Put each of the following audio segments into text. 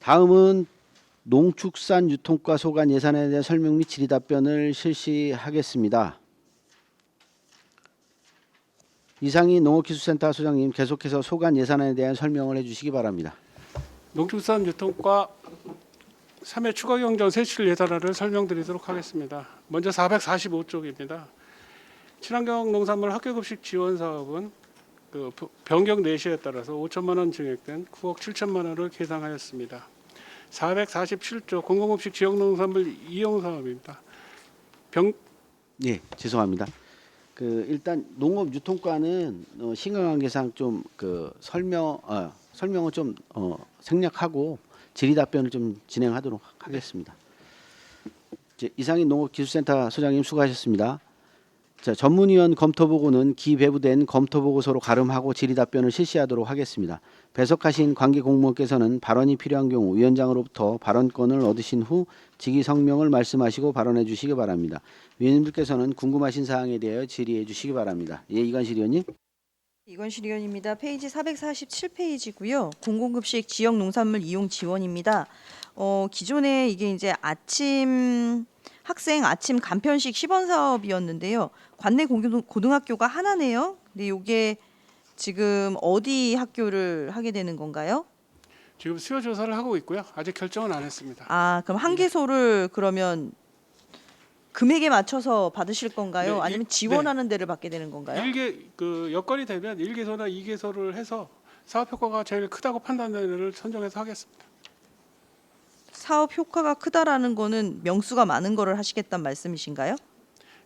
다음은 농축산유통과 소관 예산에 대한 설명 및 질의 답변을 실시하겠습니다. 이상희 농업기술센터 소장님, 계속해서 소관 예산에 대한 설명을 해주시기 바랍니다. 농축산유통과 3회 추가경정 세출 예산안을 설명드리도록 하겠습니다. 먼저 445쪽입니다. 친환경 농산물 학교급식 지원 사업은 변경 내시에 따라서 5천만 원 증액된 9억 7천만 원을 계상하였습니다. 447조 공공급식 지역농산물 이용 사업입니다. 예, 죄송합니다. 일단 농업유통과는 신강관계상 좀 설명을 좀 생략하고 질의 답변을 좀 진행하도록 하겠습니다. 이상희 농업기술센터 소장님 수고하셨습니다. 자, 전문위원 검토보고는 기배부된 검토보고서로 가름하고 질의 답변을 실시하도록 하겠습니다. 배석하신 관계 공무원께서는 발언이 필요한 경우 위원장으로부터 발언권을 얻으신 후 직위 성명을 말씀하시고 발언해 주시기 바랍니다. 위원님들께서는 궁금하신 사항에 대하여 질의해 주시기 바랍니다. 예, 이관실 의원님. 이관실 의원입니다. 페이지 447페이지고요. 공공급식 지역 농산물 이용 지원입니다. 기존에 이게 이제 학생 아침 간편식 시범 사업이었는데요. 관내 고등학교가 하나네요. 근데 이게 지금 어디 학교를 하게 되는 건가요? 지금 수요 조사를 하고 있고요. 아직 결정은 안 했습니다. 아, 그럼 한 개소를 그러면 금액에 맞춰서 받으실 건가요? 네, 아니면 지원하는 데를 받게 되는 건가요? 여건이 되면 1개소나 2개소를 해서 사업 효과가 제일 크다고 판단되는 데를 선정해서 하겠습니다. 사업 효과가 크다라는 거는 명수가 많은 거를 하시겠다는 말씀이신가요?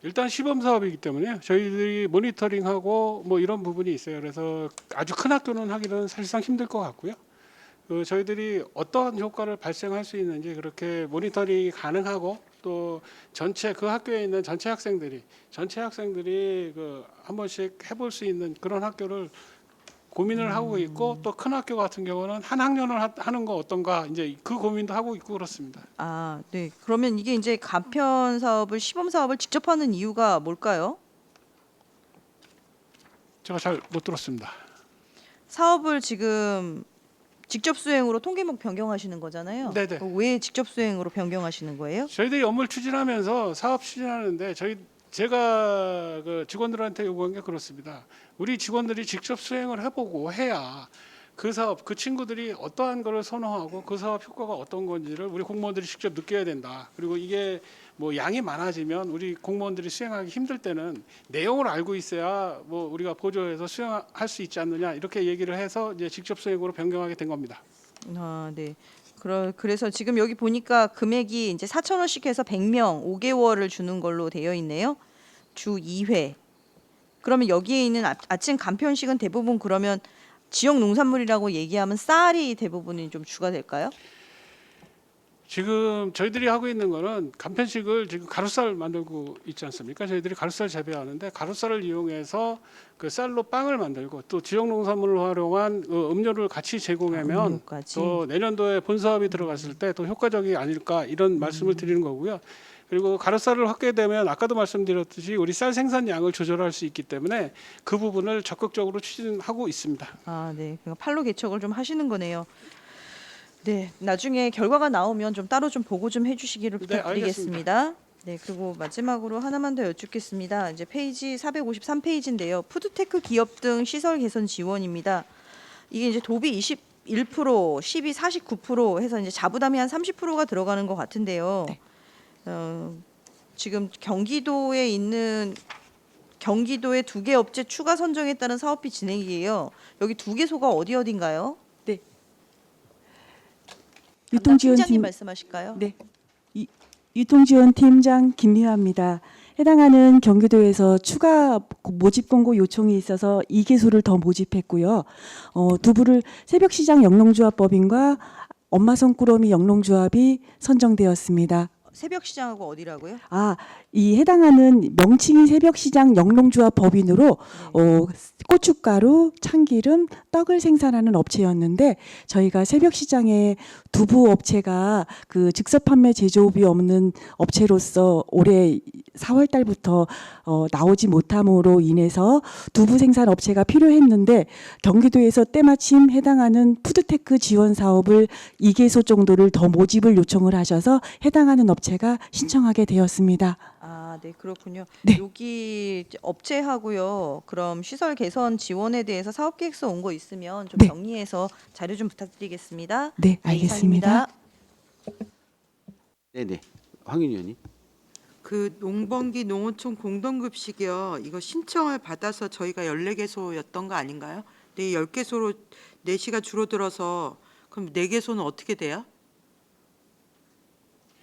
일단 시범 사업이기 때문에 저희들이 모니터링하고 뭐 이런 부분이 있어요. 그래서 아주 큰 학교는 하기는 사실상 힘들 것 같고요. 저희들이 어떤 효과를 발생할 수 있는지 그렇게 모니터링이 가능하고 또 전체 그 학교에 있는 전체 학생들이 한 번씩 해볼 수 있는 그런 학교를 고민을 하고 있고 또 큰 학교 같은 경우는 한 학년을 하는 거 어떤가 이제 그 고민도 하고 있고 그렇습니다. 아, 네. 그러면 이게 이제 간편 사업을 시범 사업을 직접 하는 이유가 뭘까요? 제가 잘 못 들었습니다. 사업을 지금 직접 수행으로 통계목 변경하시는 거잖아요. 네네. 왜 직접 수행으로 변경하시는 거예요? 저희들이 업무를 추진하면서 사업 추진하는데 제가 그 직원들한테 요구한 게 그렇습니다. 우리 직원들이 직접 수행을 해보고 해야 그 사업, 그 친구들이 어떠한 거를 선호하고 그 사업 효과가 어떤 건지를 우리 공무원들이 직접 느껴야 된다. 그리고 이게 뭐 양이 많아지면 우리 공무원들이 수행하기 힘들 때는 내용을 알고 있어야 뭐 우리가 보조해서 수행할 수 있지 않느냐 이렇게 얘기를 해서 이제 직접 수행으로 변경하게 된 겁니다. 아, 네. 그래서 지금 여기 보니까 금액이 이제 4,000원씩 해서 100명 5개월을 주는 걸로 되어 있네요. 주 2회. 그러면 여기에 있는 아침 간편식은 대부분 그러면 지역 농산물이라고 얘기하면 쌀이 대부분이 좀 주가 될까요? 지금 저희들이 하고 있는 거는 간편식을 지금 가루쌀 만들고 있지 않습니까? 저희들이 가루쌀 재배하는데 가루쌀을 이용해서 그 쌀로 빵을 만들고 또 지역 농산물을 활용한 음료를 같이 제공하면 음료까지. 또 내년도에 본 사업이 들어갔을 때 더 효과적이 아닐까 이런 말씀을 드리는 거고요. 그리고 가루쌀을 확게 되면 아까도 말씀드렸듯이 우리 쌀 생산량을 조절할 수 있기 때문에 그 부분을 적극적으로 추진하고 있습니다. 아, 네. 그러니까 판로 개척을 좀 하시는 거네요. 네, 나중에 결과가 나오면 좀 따로 좀 보고 좀 해주시기를 네, 부탁드리겠습니다. 네, 그리고 마지막으로 하나만 더 여쭙겠습니다. 이제 페이지 453페이지인데요. 푸드테크 기업 등 시설 개선 지원입니다. 이게 이제 도비 21%, 시비 49% 해서 이제 자부담이 한 30%가 들어가는 것 같은데요. 네. 지금 경기도에 2개 업체 추가 선정에 따른 사업비 진행이에요. 여기 2개소가 어딘가요? 유통지원팀 팀장님 말씀하실까요? 네, 유통지원팀장 김미화입니다. 해당하는 경기도에서 추가 모집 공고 요청이 있어서 2개소를 더 모집했고요. 두부를 새벽시장 영농조합법인과 엄마손꾸러미 영농조합이 선정되었습니다. 새벽 시장하고 어디라고요? 이 해당하는 명칭이 새벽시장 영농조합 법인으로 고춧가루, 참기름, 떡을 생산하는 업체였는데 저희가 새벽시장에 두부 업체가 그 즉석 판매 제조업이 없는 업체로서 올해 4월 달부터 나오지 못함으로 인해서 두부 생산 업체가 필요했는데 경기도에서 때마침 해당하는 푸드테크 지원 사업을 2개소 정도를 더 모집을 요청을 하셔서 해당하는 업체가 신청하게 되었습니다. 아, 네, 그렇군요. 네. 여기 이제 업체하고요. 그럼 시설 개선 지원에 대해서 사업 계획서 온 거 있으면 좀 네. 정리해서 자료 좀 부탁드리겠습니다. 네, 알겠습니다. 이상입니다. 네네. 황윤 의원님. 그 농번기 농어촌 공동급식이요. 이거 신청을 받아서 저희가 14개소였던 거 아닌가요? 근데 10개소로 4시가 줄어들어서 그럼 4개소는 어떻게 돼요?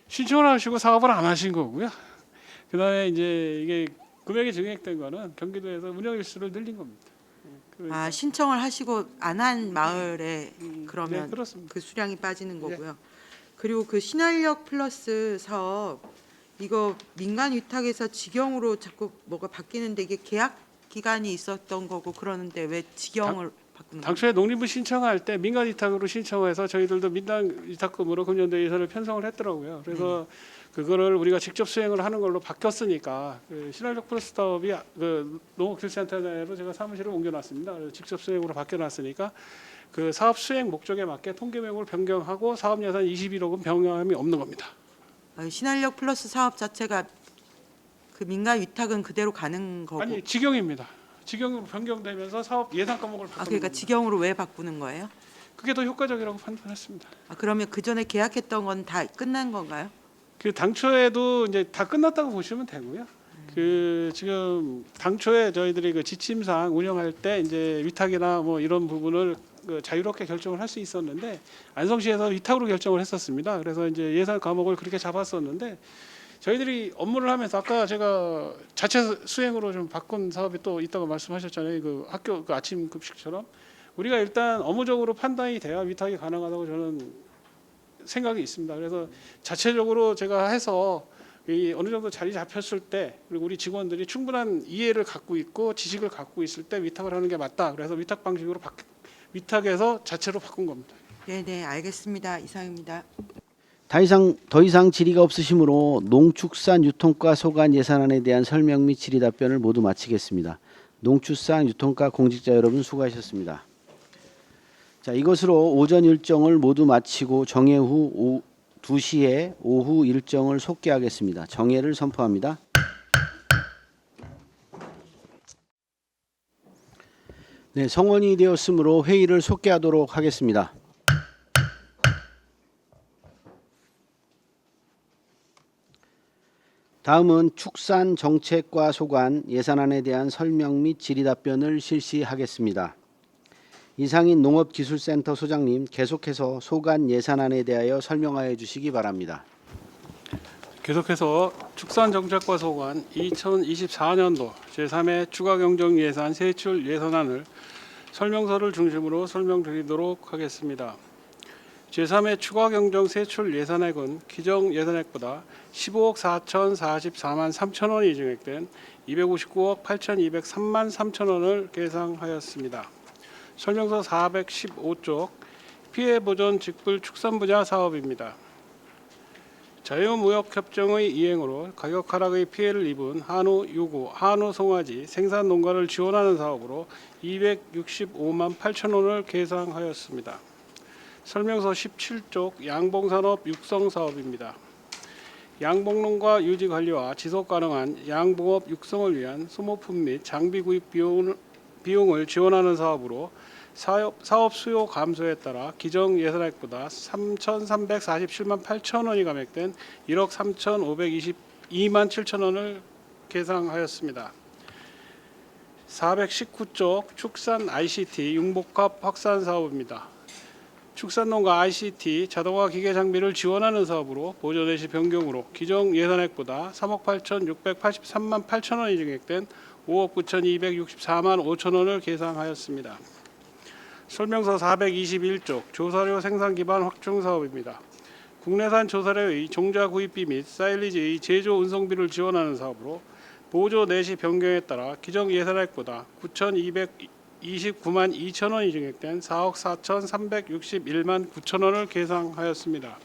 신청을 하시고 사업을 안 하신 거고요. 그다음에 이제 이게 금액이 증액된 거는 경기도에서 운영 일수를 늘린 겁니다. 그러니까, 신청을 하시고 안 한 마을에 네, 그러면 그렇습니다. 그 수량이 빠지는 네. 거고요. 그리고 그 신활력 플러스 사업 이거 민간 위탁에서 직영으로 자꾸 뭐가 바뀌는데 이게 계약 기간이 있었던 거고 그러는데 왜 직영을 바꾸는 거예요? 당초에 농림부 신청할 때 민간 위탁으로 신청해서 저희들도 민간 위탁금으로 금년도 예산을 편성을 했더라고요. 그래서 그거를 우리가 직접 수행을 하는 걸로 바뀌었으니까 그 신활력 플러스 사업이 그 농업기술센터 내로 제가 사무실을 옮겨놨습니다. 그래서 직접 수행으로 바뀌어놨으니까 그 사업 수행 목적에 맞게 통계명을 변경하고 사업 예산 21억 원 변경함이 없는 겁니다. 신활력 플러스 사업 자체가 그 민간 위탁은 그대로 가는 거고. 아니 직영입니다. 직영으로 변경되면서 사업 예산 과목을 바꾸는 그러니까 겁니다. 직영으로 왜 바꾸는 거예요? 그게 더 효과적이라고 판단했습니다. 그러면 그 전에 계약했던 건 다 끝난 건가요? 그 당초에도 이제 다 끝났다고 보시면 되고요. 그 지금 당초에 저희들이 그 지침상 운영할 때 이제 위탁이나 뭐 이런 부분을 그 자유롭게 결정을 할 수 있었는데 안성시에서 위탁으로 결정을 했었습니다. 그래서 이제 예산 과목을 그렇게 잡았었는데 저희들이 업무를 하면서 아까 제가 자체 수행으로 좀 바꾼 사업이 또 있다고 말씀하셨잖아요. 그 학교 그 아침 급식처럼 우리가 일단 업무적으로 판단이 돼야 위탁이 가능하다고 저는 생각이 있습니다. 그래서 자체적으로 제가 해서 이 어느 정도 자리 잡혔을 때 그리고 우리 직원들이 충분한 이해를 갖고 있고 지식을 갖고 있을 때 위탁을 하는 게 맞다. 그래서 위탁 방식으로 위탁해서 자체로 바꾼 겁니다. 네, 알겠습니다. 이상입니다. 더 이상 질의가 없으시므로 농축산유통과 소관 예산안에 대한 설명 및 질의 답변을 모두 마치겠습니다. 농축산유통과 공직자 여러분 수고하셨습니다. 자, 이것으로 오전 일정을 모두 마치고 정회 후 2시에 오후 일정을 속개하겠습니다. 정회를 선포합니다. 네, 성원이 되었으므로 회의를 속개하도록 하겠습니다. 다음은 축산정책과 소관 예산안에 대한 설명 및 질의답변을 실시하겠습니다. 이상인 농업기술센터 소장님 계속해서 소관 예산안에 대하여 설명하여 주시기 바랍니다. 계속해서 축산정책과 소관 2024년도 제3회 추가경정예산 세출 예산안을 설명서를 중심으로 설명드리도록 하겠습니다. 제3회 추가경정 세출 예산액은 기정 예산액보다 15억 4,044만 3천 원이 증액된 259억 8,203만 3천 원을 계상하였습니다. 설명서 415쪽 피해보전 직불 축산 분야 사업입니다. 자유무역협정의 이행으로 가격 하락의 피해를 입은 한우 유구, 한우 송아지 생산 농가를 지원하는 사업으로 265만 8천 원을 계상하였습니다. 설명서 17쪽 양봉산업 육성 사업입니다. 양봉농가 유지 관리와 지속 가능한 양봉업 육성을 위한 소모품 및 장비 구입 비용을 지원하는 사업으로 사업 수요 감소에 따라 기정 예산액보다 3,347만 8천 원이 감액된 1억 3,522만 7천 원을 계상하였습니다. 419쪽 축산 ICT 융복합 확산 사업입니다. 축산농가 ICT 자동화 기계 장비를 지원하는 사업으로 보조대시 변경으로 기정 예산액보다 3억 8,683만 8천 원이 증액된 5억 9,264만 5천 원을 계상하였습니다. 설명서 421쪽 조사료 생산 기반 확충 사업입니다. 국내산 조사료의 종자 구입비 및 사일리지의 제조 운송비를 지원하는 사업으로 보조 내시 변경에 따라 기정 예산액보다 9,229만 2천 원이 증액된 4억 4,361만 9천 원을 계상하였습니다.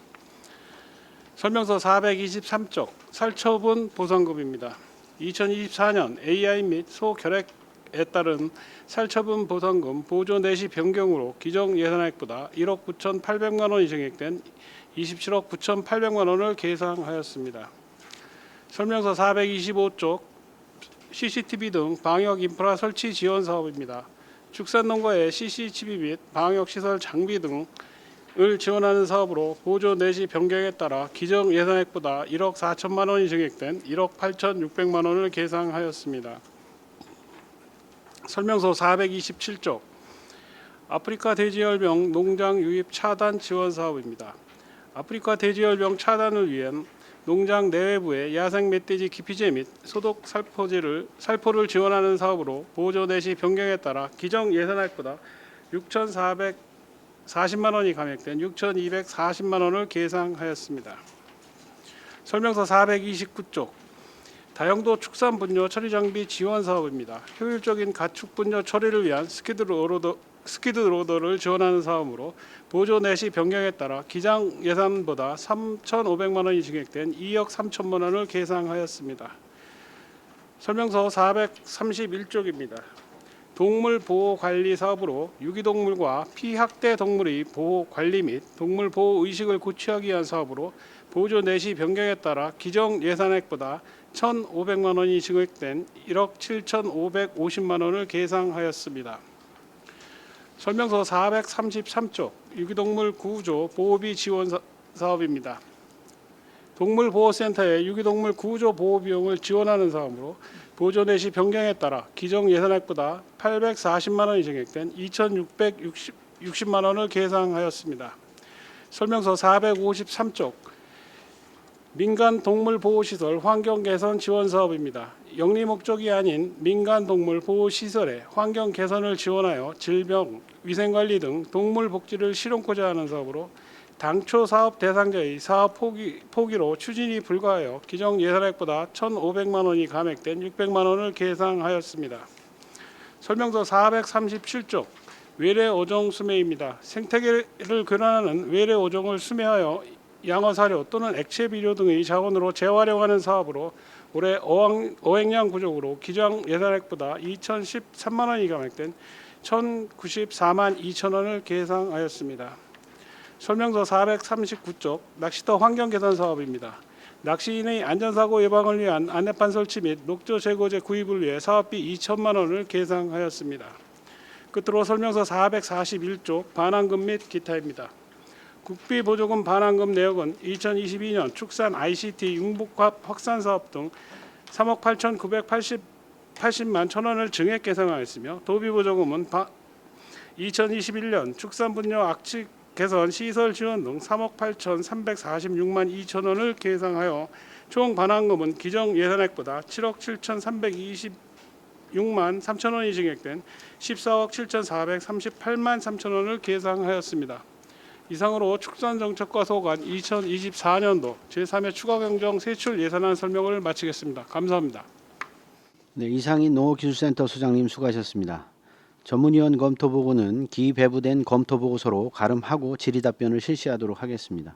설명서 423쪽 살처분 보상금입니다. 2024년 AI 및 소결핵에 따른 살처분 보상금 보조 내시 변경으로 기정 예산액보다 1억 9,800만 원이 증액된 27억 9,800만 원을 계상하였습니다. 설명서 425쪽 CCTV 등 방역 인프라 설치 지원 사업입니다. 축산농가의 CCTV 및 방역 시설 장비 등을 지원하는 사업으로 보조 내시 변경에 따라 기정 예산액보다 1억 4천만 원이 증액된 1억 8,600만 원을 계상하였습니다. 설명서 427쪽 아프리카 돼지열병 농장 유입 차단 지원 사업입니다. 아프리카 돼지열병 차단을 위한 농장 내외부의 야생 멧돼지 기피제 및 소독 살포를 지원하는 사업으로 보조 내시 변경에 따라 기정 예산액보다 6,440만 원이 감액된 6,240만 원을 계상하였습니다. 설명서 429쪽 다용도 축산 분뇨 처리 장비 지원 사업입니다. 효율적인 가축 분뇨 처리를 위한 스키드 로더를 지원하는 사업으로 보조 내시 변경에 따라 기장 예산보다 3,500만 원이 증액된 2억 3천만 원을 계상하였습니다. 설명서 431쪽입니다. 동물 보호 관리 사업으로 유기동물과 피학대 동물의 보호 관리 및 동물 보호 의식을 고취하기 위한 사업으로 보조 내시 변경에 따라 기정 예산액보다 1,500만 원이 증액된 1억 7,550만 원을 계상하였습니다. 설명서 433쪽 유기동물 구조 보호비 지원 사업입니다. 동물보호센터의 유기동물 구조 보호 비용을 지원하는 사업으로 보조 내시 변경에 따라 기정 예산액보다 840만 원이 증액된 2,660만 원을 계상하였습니다. 설명서 453쪽 민간 동물 보호 시설 환경 개선 지원 사업입니다. 영리 목적이 아닌 민간 동물 보호 시설의 환경 개선을 지원하여 질병, 위생 관리 등 동물 복지를 실현코자 하는 사업으로 당초 사업 대상자의 사업 포기로 추진이 불가하여 기정 예산액보다 1,500만 원이 감액된 600만 원을 계상하였습니다. 설명서 437쪽 외래 어종 수매입니다. 생태계를 교란하는 외래 어종을 수매하여 양어 사료 또는 액체 비료 등의 자원으로 재활용하는 사업으로 올해 어획량 부족으로 기정 예산액보다 2,013만 원이 감액된 1,094만 2천 원을 계상하였습니다. 설명서 439쪽 낚시터 환경 개선 사업입니다. 낚시인의 안전사고 예방을 위한 안내판 설치 및 녹조 제거제 구입을 위해 사업비 2천만 원을 계상하였습니다. 끝으로 설명서 441쪽 반환금 및 기타입니다. 국비보조금 반환금 내역은 2022년 축산 ICT 융복합 확산 사업 등 3억 8,980만 1천 원을 증액 계상하였으며 도비보조금은 2021년 축산분뇨 악취 개선 시설 지원 등 3억 8,346만 2천 원을 계상하여 총 반환금은 기정 예산액보다 7억 7,326만 3천 원이 증액된 14억 7,438만 3천 원을 계상하였습니다. 이상으로 축산정책과 소관 2024년도 제3회 추가경정 세출 예산안 설명을 마치겠습니다. 감사합니다. 네, 이상인 농업기술센터 소장님 수고하셨습니다. 전문위원 검토보고는 기배부된 검토보고서로 가름하고 질의답변을 실시하도록 하겠습니다.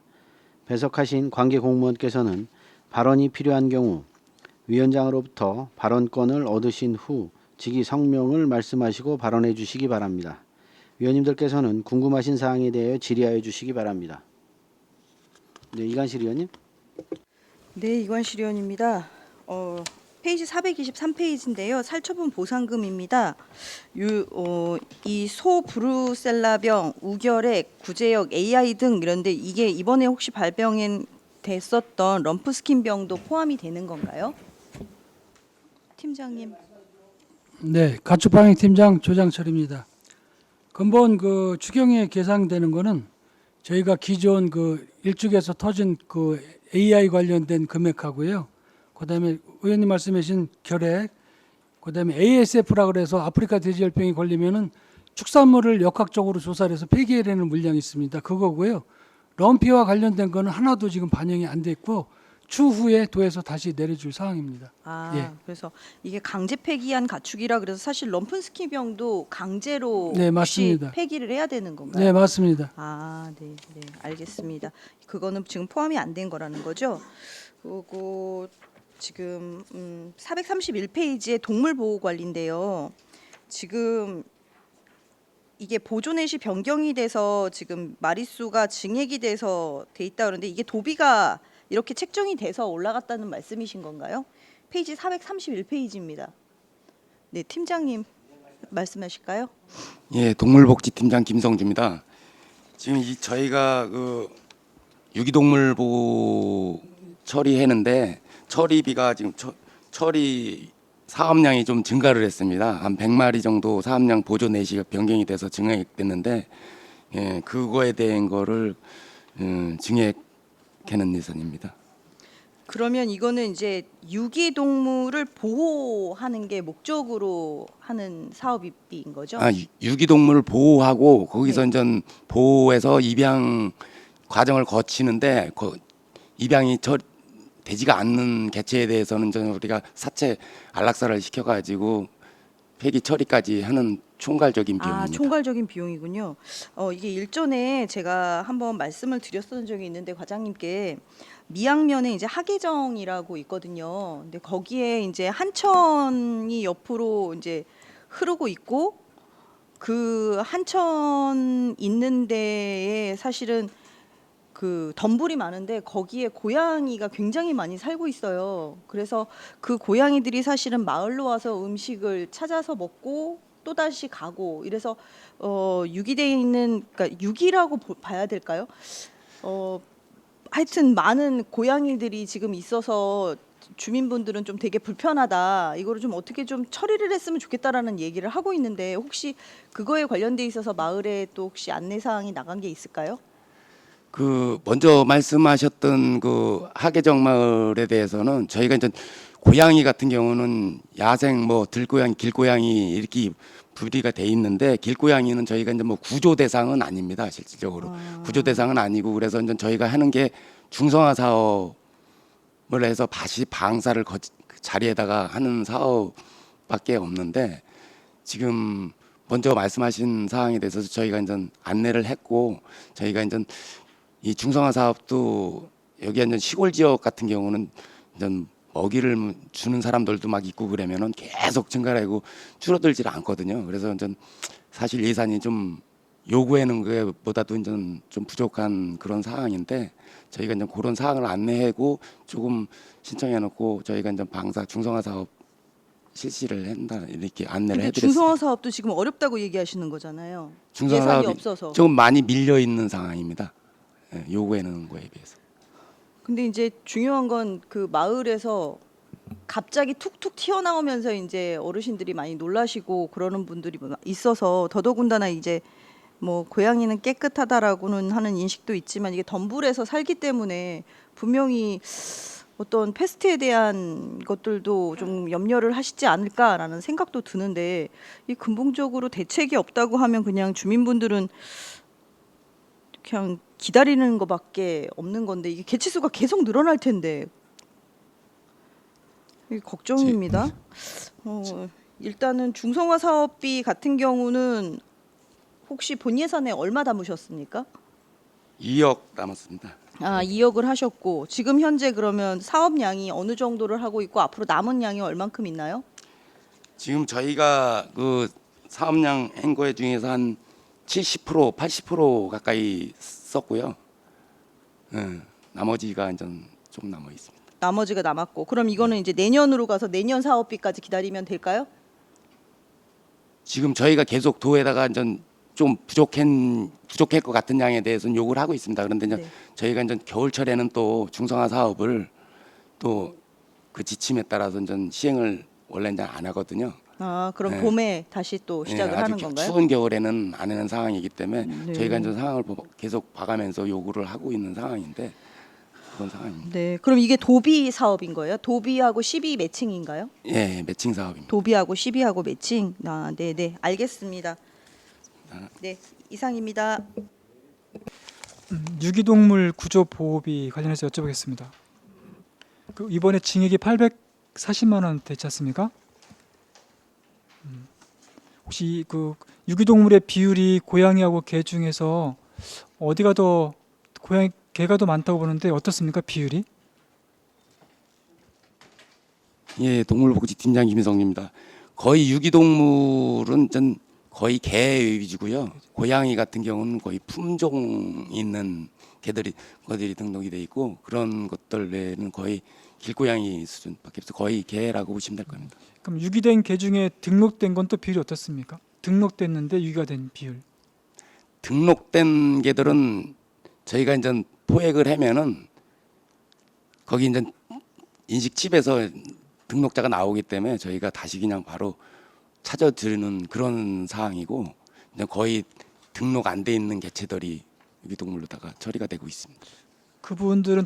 배석하신 관계 공무원께서는 발언이 필요한 경우 위원장으로부터 발언권을 얻으신 후 직위 성명을 말씀하시고 발언해 주시기 바랍니다. 위원님들께서는 궁금하신 사항에 대해 질의하여 주시기 바랍니다. 네, 이관실 의원님. 네, 이관실 의원입니다. 페이지 423페이지인데요. 살처분 보상금입니다. 이 소브루셀라병, 우결핵, 구제역, AI 등 이런데 이게 이번에 혹시 발병됐었던 럼프스킨병도 포함이 되는 건가요? 팀장님. 네, 가축방역팀장 조장철입니다. 근본 그 추경에 계상되는 거는 저희가 기존 그 일축에서 터진 그 AI 관련된 금액하고요. 그다음에 의원님 말씀하신 결핵, 그다음에 ASF라 그래서 아프리카 돼지열병이 걸리면은 축산물을 역학적으로 조사를 해서 폐기해내는 물량이 있습니다. 그거고요. 럼피와 관련된 거는 하나도 지금 반영이 안 됐고 추후에 도에서 다시 내려줄 상황입니다. 아, 예. 그래서 이게 강제 폐기한 가축이라 그래서 사실 럼픈스키병도 강제로 네, 혹시 맞습니다. 폐기를 해야 되는 건가요? 네, 맞습니다. 아, 네, 네, 알겠습니다. 그거는 지금 포함이 안 된 거라는 거죠. 그리고 지금 431페이지의 동물보호관리인데요. 지금 이게 보존넷이 변경이 돼서 지금 마리수가 증액이 돼서 돼 있다 그러는데 이게 도비가 이렇게 책정이 돼서 올라갔다는 말씀이신 건가요? 페이지 431페이지입니다. 네, 팀장님 말씀하실까요? 예, 동물복지팀장 김성주입니다. 지금 저희가 그 유기동물 보호 처리했는데 처리비가 지금 처리 사업량이 좀 증가를 했습니다. 한 100마리 정도 사업량 보존 내시가 변경이 돼서 증액됐는데 예, 그거에 대한 거를 증액하는 예산입니다. 그러면 이거는 이제 유기동물을 보호하는 게 목적으로 하는 사업비인 거죠? 아, 유기동물 보호하고 거기서 네. 이제 보호해서 입양 과정을 거치는데 입양이 되지가 않는 개체에 대해서는 이제 우리가 사체 안락사를 시켜가지고 폐기 처리까지 하는 총괄적인 비용입니다. 아, 총괄적인 비용이군요. 이게 일전에 제가 한번 말씀을 드렸던 적이 있는데 과장님께 미양면에 이제 하계정이라고 있거든요. 근데 거기에 이제 한천이 옆으로 이제 흐르고 있고 그 한천 있는 데에 사실은 그 덤불이 많은데 거기에 고양이가 굉장히 많이 살고 있어요. 그래서 그 고양이들이 사실은 마을로 와서 음식을 찾아서 먹고 또 다시 가고 이래서 유기돼 있는 그러니까 유기라고 봐야 될까요? 하여튼 많은 고양이들이 지금 있어서 주민분들은 좀 되게 불편하다. 이거를 좀 어떻게 좀 처리를 했으면 좋겠다라는 얘기를 하고 있는데 혹시 그거에 관련돼 있어서 마을에 또 혹시 안내 사항이 나간 게 있을까요? 그 먼저 말씀하셨던 그 하계정 마을에 대해서는 저희가 이제 고양이 같은 경우는 야생 뭐 들고양이, 길고양이 이렇게 분리가 돼 있는데 길고양이는 저희가 이제 뭐 구조 대상은 아닙니다. 실질적으로 구조 대상은 아니고 그래서 이제 저희가 하는 게 중성화 사업을 해서 다시 방사를 그 자리에다가 하는 사업밖에 없는데 지금 먼저 말씀하신 사항에 대해서 저희가 이제 안내를 했고 저희가 이제 이 중성화 사업도 여기 이제 시골 지역 같은 경우는 이제 먹이를 주는 사람들도 막 있고 그러면은 계속 증가하고 줄어들질 않거든요. 그래서 이제 사실 예산이 좀 요구하는 것보다도 이제 좀 부족한 그런 상황인데 저희가 이제 그런 사항을 안내하고 조금 신청해놓고 저희가 이제 방사 중성화 사업 실시를 한다 이렇게 안내를 근데 해드렸습니다. 중성화 사업도 지금 어렵다고 얘기하시는 거잖아요. 중성화 예산이 사업이 없어서. 조금 많이 밀려 있는 상황입니다. 예, 요구해놓은 거에 비해서. 근데 이제 중요한 건 그 마을에서 갑자기 툭툭 튀어나오면서 이제 어르신들이 많이 놀라시고 그러는 분들이 있어서 더더군다나 이제 뭐 고양이는 깨끗하다라고는 하는 인식도 있지만 이게 덤불에서 살기 때문에 분명히 어떤 패스트에 대한 것들도 좀 염려를 하시지 않을까라는 생각도 드는데 이 근본적으로 대책이 없다고 하면 그냥 주민분들은 그냥 기다리는 것밖에 없는 건데 이게 개체수가 계속 늘어날 텐데 이게 걱정입니다. 일단은 중성화 사업비 같은 경우는 혹시 본 예산에 얼마 담으셨습니까? 2억 남았습니다. 아, 2억을 하셨고 지금 현재 그러면 사업량이 어느 정도를 하고 있고 앞으로 남은 양이 얼만큼 있나요? 지금 저희가 그 사업량 한 거에 중에서 한 70%, 80% 가까이 썼고요. 나머지가 이제 좀 남아 있습니다. 나머지가 남았고 그럼 이거는 이제 내년으로 가서 내년 사업비까지 기다리면 될까요? 지금 저희가 계속 도에다가 이제 좀 부족할 것 같은 양에 대해서는 요구를 하고 있습니다. 그런데 이제 네. 저희가 이제 겨울철에는 또 중성화 사업을 또 그 지침에 따라서 이제 시행을 원래 이제 안 하거든요. 아, 그럼 네. 봄에 다시 또 시작을 예, 아주 하는 건가요? 추운 겨울에는 안 하는 상황이기 때문에 네. 저희가 이제 상황을 계속 봐가면서 요구를 하고 있는 상황인데 그런 상황입니다. 네. 그럼 이게 도비 사업인 거예요? 도비하고 12 매칭인가요? 예, 매칭 사업입니다. 도비하고 12하고 매칭. 아, 네, 네. 알겠습니다. 네, 이상입니다. 유기동물 구조 보호비 관련해서 여쭤보겠습니다. 그 이번에 징역이 840만 원 됐지 않습니까? 혹시 그 유기동물의 비율이 고양이하고 개 중에서 어디가 더 개가 더 많다고 보는데 어떻습니까, 비율이? 예, 동물복지팀장 김희성입니다. 거의 유기동물은 전 거의 개 위주고요. 고양이 같은 경우는 거의 품종 있는 것들이 등록이 돼 있고 그런 것들 외에는 거의 길고양이 수준밖에 없어 거의 개라고 보시면 될 겁니다. 그럼 유기된 개 중에 등록된 건 또 비율이 어떻습니까? 등록됐는데 유기가 된 비율. 등록된 개들은 저희가 이제 포획을 하면은 거기 이제 인식칩에서 등록자가 나오기 때문에 저희가 다시 그냥 바로 찾아드리는 그런 사항이고 이제 거의 등록 안 돼 있는 개체들이 유기동물로다가 처리가 되고 있습니다. 그분들은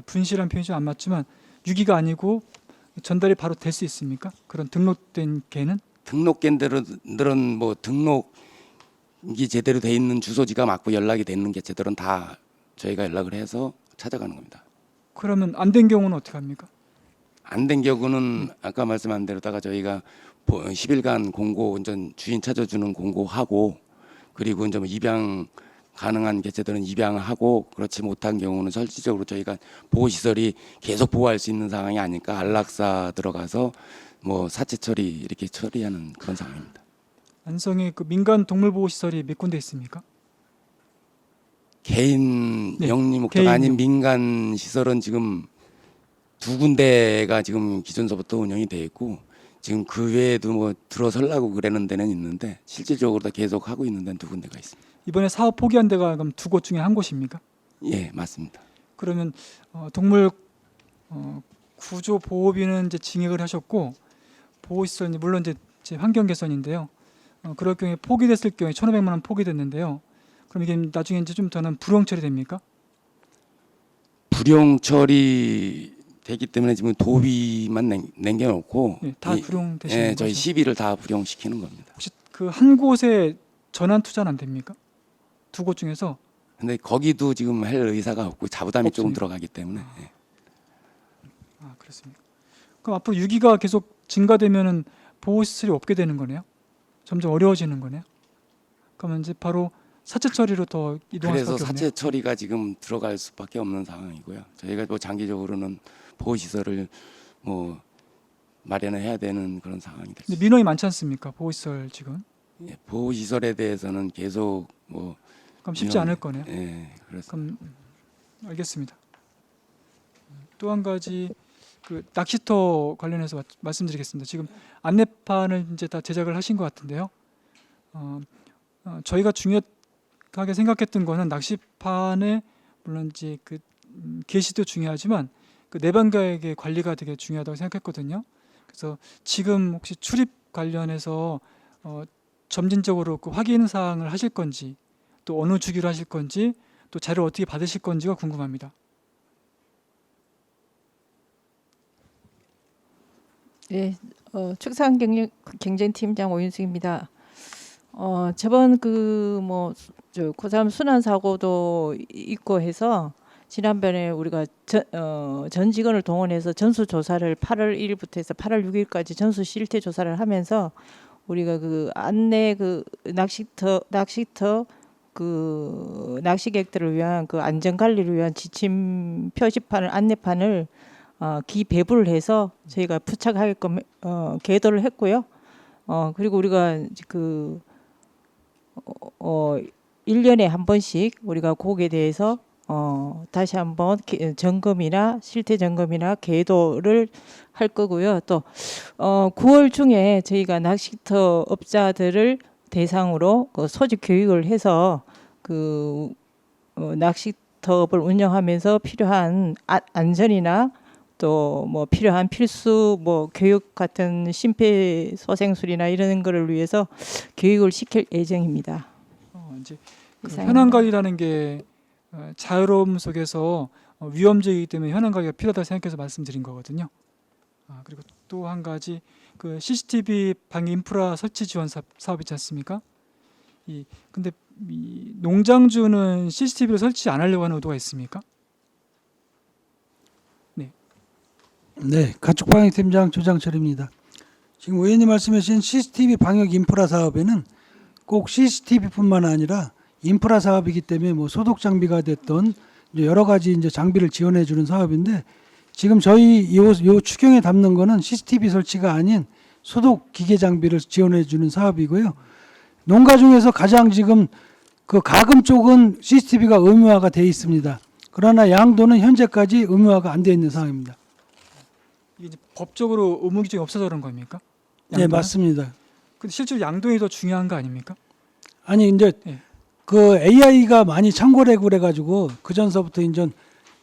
분실한 표현이 좀 안 맞지만 유기가 아니고 전달이 바로 될 수 있습니까? 그런 등록된 개는? 등록견들은 뭐 등록이 제대로 돼 있는 주소지가 맞고 연락이 돼 있는 개체들은 다 저희가 연락을 해서 찾아가는 겁니다. 그러면 안 된 경우는 어떻게 합니까? 안 된 경우는 아까 말씀한 대로다가 저희가 10일간 공고 운전 주인 찾아주는 공고하고 그리고 이제 뭐 입양 가능한 개체들은 입양하고 그렇지 못한 경우는 실질적으로 저희가 보호시설이 계속 보호할 수 있는 상황이 아니까 안락사 들어가서 뭐 사체 처리 이렇게 처리하는 그런 상황입니다. 안성에 그 민간 동물보호 시설이 몇 군데 있습니까? 개인 네, 영리 목적 개인 아닌 민간 시설은 지금 2군데가 지금 기존서부터 운영이 돼 있고 지금 그 외에도 뭐 들어서려고 그러는 데는 있는데 실질적으로 계속 하고 있는 데는 2군데가 있습니다. 이번에 사업 포기한 데가 그럼 2곳 중에 한 곳입니까? 예, 맞습니다. 그러면 동물 구조 보호비는 이제 징역을 하셨고 보호시설 물론 이제 환경 개선인데요. 그럴 경우에 포기됐을 경우에 1,500만 원 포기됐는데요. 그럼 이게 나중에 이제 좀 더는 불용 처리됩니까? 불용 처리 되기 때문에 지금 도비만 남겨놓고 예, 다 불용 되시는 예, 거죠? 저희 시비를 다 불용시키는 겁니다. 혹시 그 한 곳에 전환 투자는 안 됩니까? 2곳 중에서 근데 거기도 지금 할 의사가 없고 자부담이 조금 없습니까? 들어가기 때문에 예. 그렇습니까? 그럼 앞으로 유기가 계속 증가되면은 보호 시설이 없게 되는 거네요. 점점 어려워지는 거네요. 그러면 이제 바로 사체 처리로 더 이동할 그래서 수밖에 없네요. 사체 처리가 지금 들어갈 수밖에 없는 상황이고요. 저희가 뭐 장기적으로는 보호 시설을 뭐 마련을 해야 되는 그런 상황이 근데 됐습니다. 민원이 많지 않습니까? 보호 시설 지금. 예, 보호 시설에 대해서는 계속 뭐 그럼 쉽지 않을 거네요. 예, 그래서 그럼 알겠습니다. 또 한 가지 그 낚시터 관련해서 말씀드리겠습니다. 지금 안내판을 이제 다 제작을 하신 것 같은데요. 저희가 중요하게 생각했던 거는 낚시판에 물론 이제 그 게시도 중요하지만 그 내방가액의 관리가 되게 중요하다고 생각했거든요. 그래서 지금 혹시 출입 관련해서 점진적으로 그 확인 사항을 하실 건지 또 어느 주기로 하실 건지 또 자료를 어떻게 받으실 건지가 궁금합니다. 네, 축산경쟁팀장 오윤숙입니다. 저번 저 고3 순환 사고도 있고 해서 지난번에 우리가 전 직원을 동원해서 전수 조사를 8월 1일부터 해서 8월 6일까지 전수 실태 조사를 하면서 우리가 그 안내 그 낚시터 그 낚시객들을 위한 그 안전 관리를 위한 지침 표시판을 안내판을 기배부를 해서 저희가 부착하게끔 계도를 했고요. 그리고 우리가 그 1년에 한 번씩 우리가 거기에 대해서 다시 한번 점검이나 실태 점검이나 계도를 할 거고요. 또 9월 중에 저희가 낚시터 업자들을 대상으로 그 소집 교육을 해서 그 낚시터업을 운영하면서 필요한 안전이나 또 뭐 필요한 필수 뭐 교육 같은 심폐소생술이나 이런 거를 위해서 교육을 시킬 예정입니다. 이제 그 이상입니다. 현황 관리라는 게 자유로움 속에서 위험적이기 때문에 현황 관리가 필요하다고 생각해서 말씀드린 거거든요. 그리고 또 한 가지 그 CCTV 방해 인프라 설치 지원 사업 있지 않습니까? 근데 이 농장주는 CCTV를 설치 안 하려고 하는 의도가 있습니까? 네, 가축방역팀장 조장철입니다. 지금 의원님 말씀하신 CCTV 방역 인프라 사업에는 꼭 CCTV뿐만 아니라 인프라 사업이기 때문에 뭐 소독 장비가 됐던 이제 여러 가지 이제 장비를 지원해 주는 사업인데 지금 저희 요 추경에 담는 거는 CCTV 설치가 아닌 소독 기계 장비를 지원해 주는 사업이고요. 농가 중에서 가장 지금 그 가금 쪽은 CCTV가 의무화가 돼 있습니다. 그러나 양도는 현재까지 의무화가 안 돼 있는 상황입니다. 이게 이제 법적으로 의무 규정이 없어서 그런 겁니까? 네, 양도는? 맞습니다. 근데 실제로 양도이 더 중요한 거 아닙니까? 아니 이제 예. 그 AI가 많이 참고되고 그래가지고 그 전서부터 이제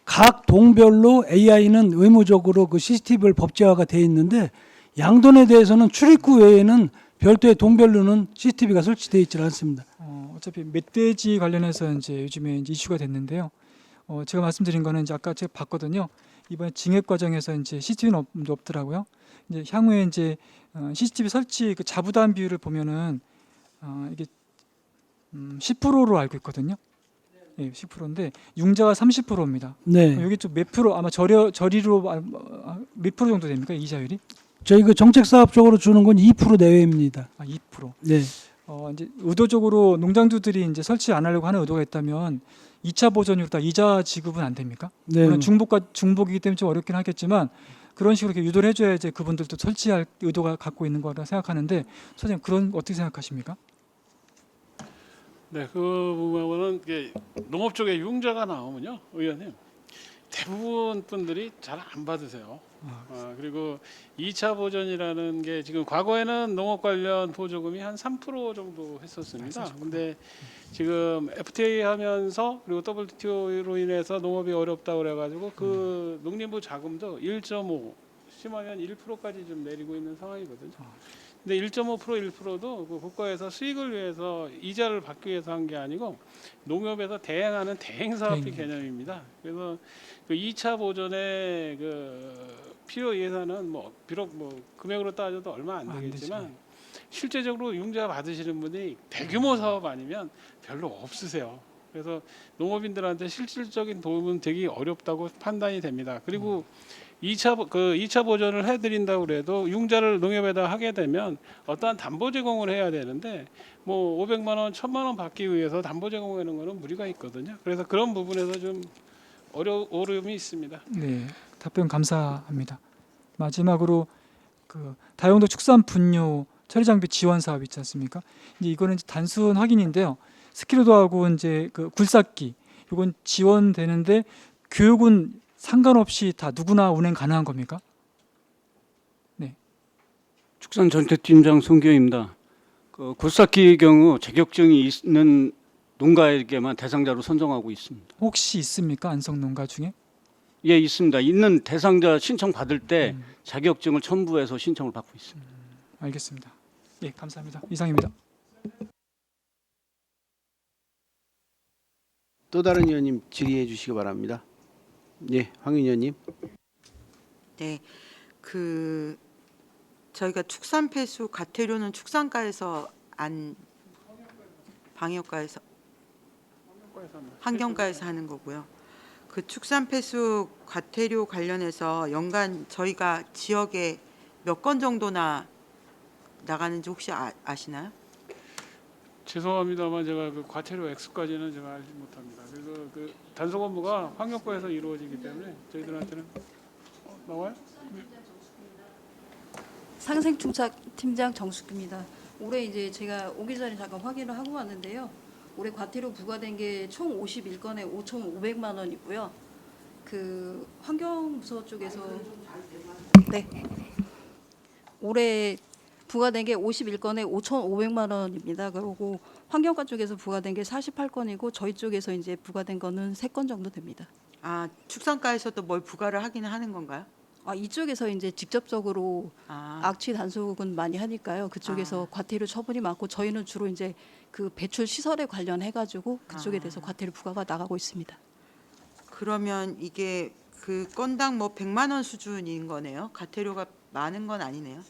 각 동별로 AI는 의무적으로 그 CCTV를 법제화가 돼 있는데 양돈에 대해서는 출입구 외에는 별도의 동별로는 CCTV가 설치되어 있지 않습니다. 어차피 멧돼지 관련해서 이제 요즘에 이제 이슈가 됐는데요. 제가 말씀드린 거는 이제 아까 제가 봤거든요. 이번에 징액 과정에서 이제 CCTV는 없더라고요. 이제 향후에 이제 CCTV 설치 그 자부담 비율을 보면은 이게 10%로 알고 있거든요. 예, 10%인데 융자가 30%입니다. 네, 여기 좀 몇 프로 아마 저리로 몇 프로 정도 됩니까? 이자율이? 저희 그 정책 사업적으로 주는 건 2% 내외입니다. 2%. 네, 이제 의도적으로 농장주들이 이제 설치 안 하려고 하는 의도가 있다면 2차 보전이로 다 이자 지급은 안 됩니까? 네. 물론 중복이기 때문에 좀 어렵긴 하겠지만 그런 식으로 이렇게 유도를 해줘야 이제 그분들도 설치할 의도가 갖고 있는 거라 생각하는데 선생님 그런 거 어떻게 생각하십니까? 네, 그 부분은 이게 농업 쪽에 융자가 나오면요, 의원님 대부분 분들이 잘 안 받으세요. 그리고 2차 보전이라는 게 지금 과거에는 농업 관련 보조금이 한 3% 정도 했었습니다. 근데 지금 FTA 하면서 그리고 WTO로 인해서 농업이 어렵다 그래가지고 그 농림부 자금도 1.5 심하면 1%까지 좀 내리고 있는 상황이거든요. 근데 1.5% 1%도 그 국가에서 수익을 위해서 이자를 받기 위해서 한 게 아니고 농협에서 대행하는 대행사업비 개념입니다. 그래서 그 2차 보전의 그 필요 예산은 뭐 비록 뭐 금액으로 따져도 얼마 안 되겠지만 실제적으로 융자 받으시는 분이 대규모 사업 아니면 별로 없으세요. 그래서 농업인들한테 실질적인 도움은 되기 어렵다고 판단이 됩니다. 그리고 2차 보전을 해드린다고 그래도 융자를 농협에다 하게 되면 어떠한 담보 제공을 해야 되는데 뭐 500만 원, 1000만 원 받기 위해서 담보 제공하는 거는 무리가 있거든요. 그래서 그런 부분에서 좀 어려움이 있습니다. 네, 답변 감사합니다. 마지막으로 그 다용도 축산 분뇨 처리 장비 지원 사업 있지 않습니까? 이제 이거는 이제 단순 확인인데요. 스키로드하고 이제 그 굴삭기 이건 지원되는데 교육은 상관없이 다 누구나 운행 가능한 겁니까? 네. 축산전체팀장 송교입니다. 그 굴삭기의 경우 자격증이 있는 농가에게만 대상자로 선정하고 있습니다. 혹시 있습니까? 안성 농가 중에? 예, 있습니다. 있는 대상자 신청 받을 때 자격증을 첨부해서 신청을 받고 있습니다. 알겠습니다. 예, 감사합니다. 이상입니다. 또 다른 의원님 질의해 주시기 바랍니다. 예, 황 의원님. 네, 그 저희가 축산 폐수 과태료는 축산가에서 안 방역가에서 환경가에서 하는 거고요. 그 축산 폐수 과태료 관련해서 연간 저희가 지역에 몇 건 정도나 나가는지 혹시 아시나요? 죄송합니다만 제가 그 과태료 액수까지는 제가 알지 못합니다. 그래서 그 단속 업무가 환경과에서 이루어지기 때문에 저희들한테는 나와요? 상생충착팀장 정숙입니다. 올해 이제 제가 오기 전에 잠깐 확인을 하고 왔는데요. 올해 과태료 부과된 게 총 51건에 5,500만 원이고요. 그 환경부서 쪽에서 네. 올해 부과된 게 51건에 5,500만 원입니다. 그리고 환경과 쪽에서 부과된 게 48건이고 저희 쪽에서 이제 부과된 거는 3건 정도 됩니다. 아, 축산가에서도 뭘 부과를 하기는 하는 건가요? 이쪽에서 이제 직접적으로 악취 단속은 많이 하니까요. 그쪽에서 과태료 처분이 많고 저희는 주로 이제 그 배출 시설에 관련해 가지고 그쪽에 대해서 과태료 부과가 나가고 있습니다. 그러면 이게 그 건당 뭐 100만 원 수준인 거네요. 과태료가 많은 건 아니네요.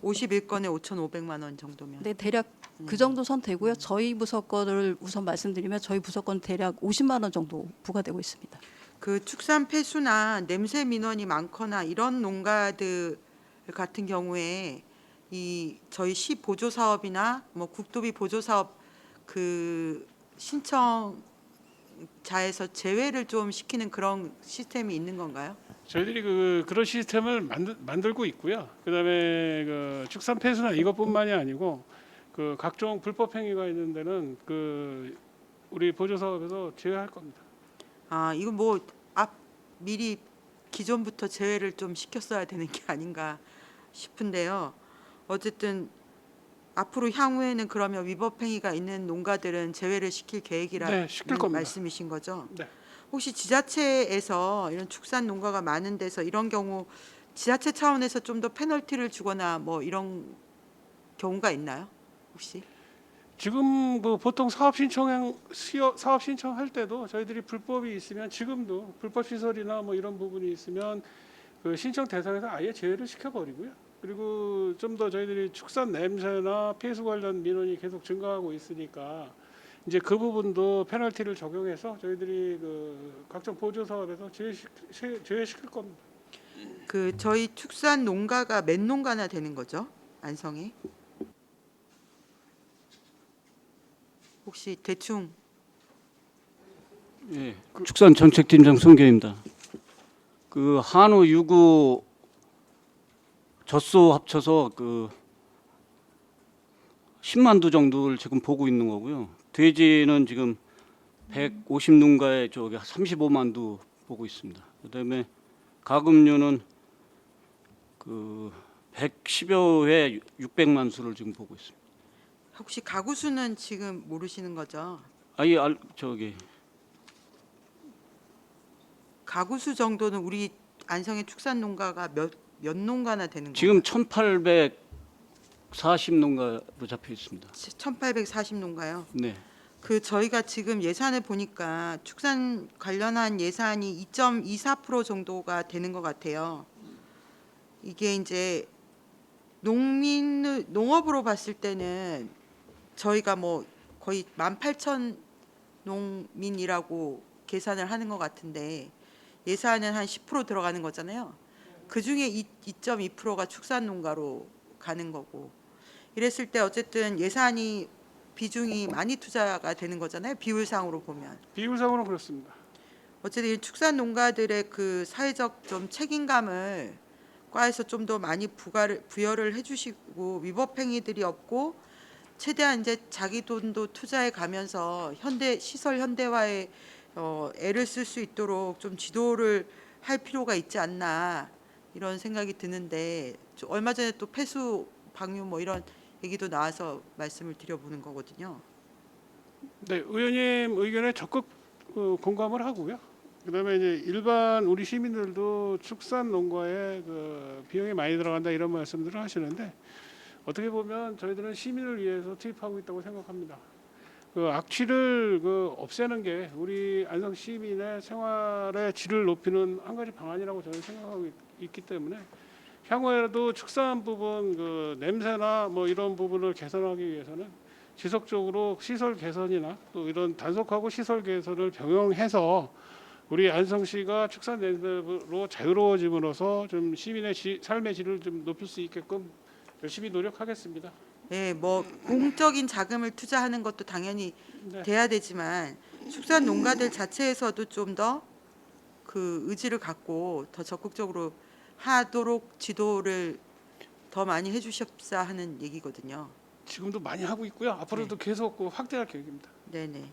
51건에 5,500만 원 정도면. 네, 대략 그 정도 선 되고요. 저희 부서 거를 우선 말씀드리면 저희 부서 건 대략 50만 원 정도 부과되고 있습니다. 그 축산 폐수나 냄새 민원이 많거나 이런 농가들 같은 경우에 이 저희 시 보조 사업이나 뭐 국도비 보조 사업 그 신청자에서 제외를 좀 시키는 그런 시스템이 있는 건가요? 저희들이 그런 시스템을 만들고 있고요. 그다음에 그 축산 폐수나 이것뿐만이 아니고 그 각종 불법 행위가 있는 데는 그 우리 보조 사업에서 제외할 겁니다. 아, 이거 뭐 미리 기존부터 제외를 좀 시켰어야 되는 게 아닌가 싶은데요. 어쨌든 앞으로 향후에는 그러면 위법 행위가 있는 농가들은 제외를 시킬 계획이라는 네, 시킬 겁니다. 말씀이신 거죠? 네. 혹시 지자체에서 이런 축산 농가가 많은 데서 이런 경우 지자체 차원에서 좀 더 페널티를 주거나 뭐 이런 경우가 있나요? 혹시? 지금 그 보통 사업 신청할 때도 저희들이 불법이 있으면 지금도 불법 시설이나 뭐 이런 부분이 있으면 그 신청 대상에서 아예 제외를 시켜버리고요. 그리고 좀 더 저희들이 축산 냄새나 폐수 관련 민원이 계속 증가하고 있으니까 이제 그 부분도 페널티를 적용해서 저희들이 그 각종 보조 사업에서 제외시킬 겁니다. 그 저희 축산 농가가 몇 농가나 되는 거죠? 안성에? 혹시 대충 예, 축산정책팀장 송교입니다. 그 한우 유구 젖소 합쳐서 그 10만 두 정도를 지금 보고 있는 거고요. 돼지는 지금 150농가에 저기 35만 두 보고 있습니다. 그다음에 가금류는 그 110여 회 600만 수를 지금 보고 있습니다. 혹시 가구 수는 지금 모르시는 거죠? 아예 저기 가구 수 정도는 우리 안성의 축산 농가가 몇 농가나 되는 지금 건가요? 1840농가로 잡혀 있습니다. 1840농가요. 네. 그 저희가 지금 예산을 보니까 축산 관련한 예산이 2.24% 정도가 되는 것 같아요. 이게 이제 농업으로 봤을 때는 저희가 뭐 거의 18,000 농민이라고 계산을 하는 것 같은데 예산은 한 10% 들어가는 거잖아요. 그 중에 2.2%가 축산 농가로 가는 거고 이랬을 때 어쨌든 예산이 비중이 많이 투자가 되는 거잖아요. 비율상으로 보면. 비율상으로 그렇습니다. 어쨌든 이 축산 농가들의 그 사회적 좀 책임감을 과에서 좀 더 많이 부여를 해주시고 위법 행위들이 없고 최대한 이제 자기 돈도 투자해 가면서 시설 현대화에 애를 쓸 수 있도록 좀 지도를 할 필요가 있지 않나 이런 생각이 드는데 얼마 전에 또 폐수 방류 뭐 이런 얘기도 나와서 말씀을 드려보는 거거든요. 네, 의원님 의견에 적극 공감을 하고요. 그다음에 이제 일반 우리 시민들도 축산 농가에 그 비용이 많이 들어간다 이런 말씀들을 하시는데 어떻게 보면 저희들은 시민을 위해서 투입하고 있다고 생각합니다. 그 악취를 없애는 게 우리 안성 시민의 생활의 질을 높이는 한 가지 방안이라고 저는 생각하고 있기 때문에 향후에도 축산 부분 그 냄새나 뭐 이런 부분을 개선하기 위해서는 지속적으로 시설 개선이나 또 이런 단속하고 시설 개선을 병행해서 우리 안성시가 축산 냄새로 자유로워짐으로써 좀 시민의 삶의 질을 좀 높일 수 있게끔 열심히 노력하겠습니다. 네, 뭐 공적인 자금을 투자하는 것도 당연히 네. 돼야 되지만 축산 농가들 자체에서도 좀 더 그 의지를 갖고 더 적극적으로 하도록 지도를 더 많이 해주십사 하는 얘기거든요. 지금도 많이 하고 있고요. 앞으로도 계속 확대할 계획입니다. 네네.